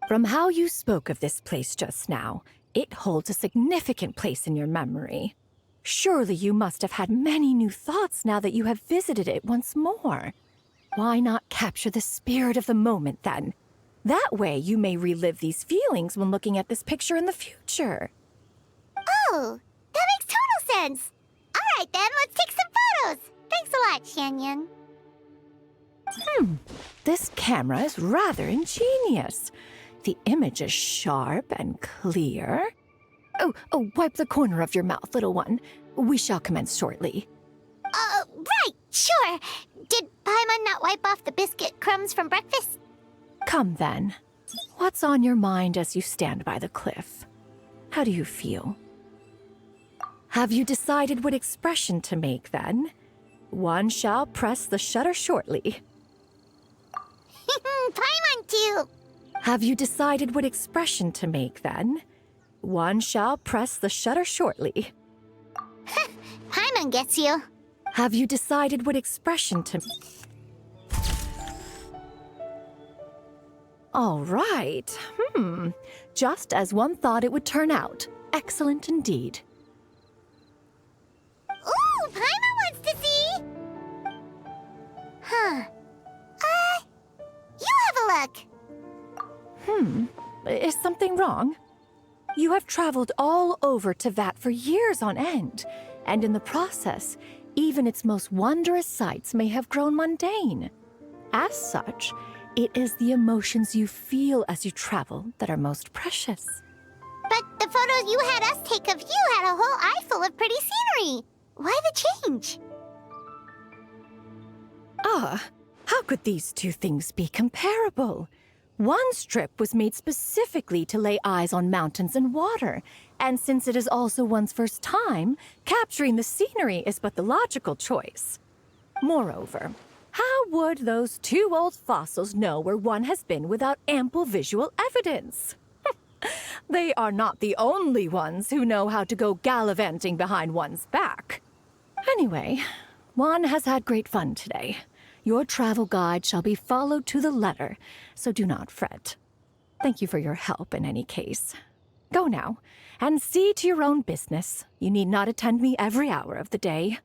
From how you spoke of this place just now, it holds a significant place in your memory. Surely you must have had many new thoughts now that you have visited it once more. Why not capture the spirit of the moment then? That way you may relive these feelings when looking at this picture in the future. Oh, that makes total sense. All right then, let's take some photos. Thanks a lot, Shanyan. This camera is rather ingenious. The image is sharp and clear. Oh, wipe the corner of your mouth, little one. We shall commence shortly. Right, sure. Did Paimon not wipe off the biscuit crumbs from breakfast? Come then. What's on your mind as you stand by the cliff? How do you feel? Have you decided what expression to make then? One shall press the shutter shortly. Paimon too. Have you decided what expression to make then? One shall press the shutter shortly. Paimon gets you. Have you decided what expression to... All right. Just as one thought it would turn out. Excellent indeed. Ooh, Paimon wants to see! Huh. You have a look. Is something wrong? You have traveled all over Teyvat for years on end, and in the process, even its most wondrous sights may have grown mundane. As such, it is the emotions you feel as you travel that are most precious. But the photos you had us take of you had a whole eye full of pretty scenery. Why the change? How could these two things be comparable? One strip was made specifically to lay eyes on mountains and water, and since it is also one's first time, capturing the scenery is but the logical choice. Moreover, how would those two old fossils know where one has been without ample visual evidence? They are not the only ones who know how to go gallivanting behind one's back. Anyway, one has had great fun today. Your travel guide shall be followed to the letter, so do not fret. Thank you for your help in any case. Go now, and see to your own business. You need not attend me every hour of the day.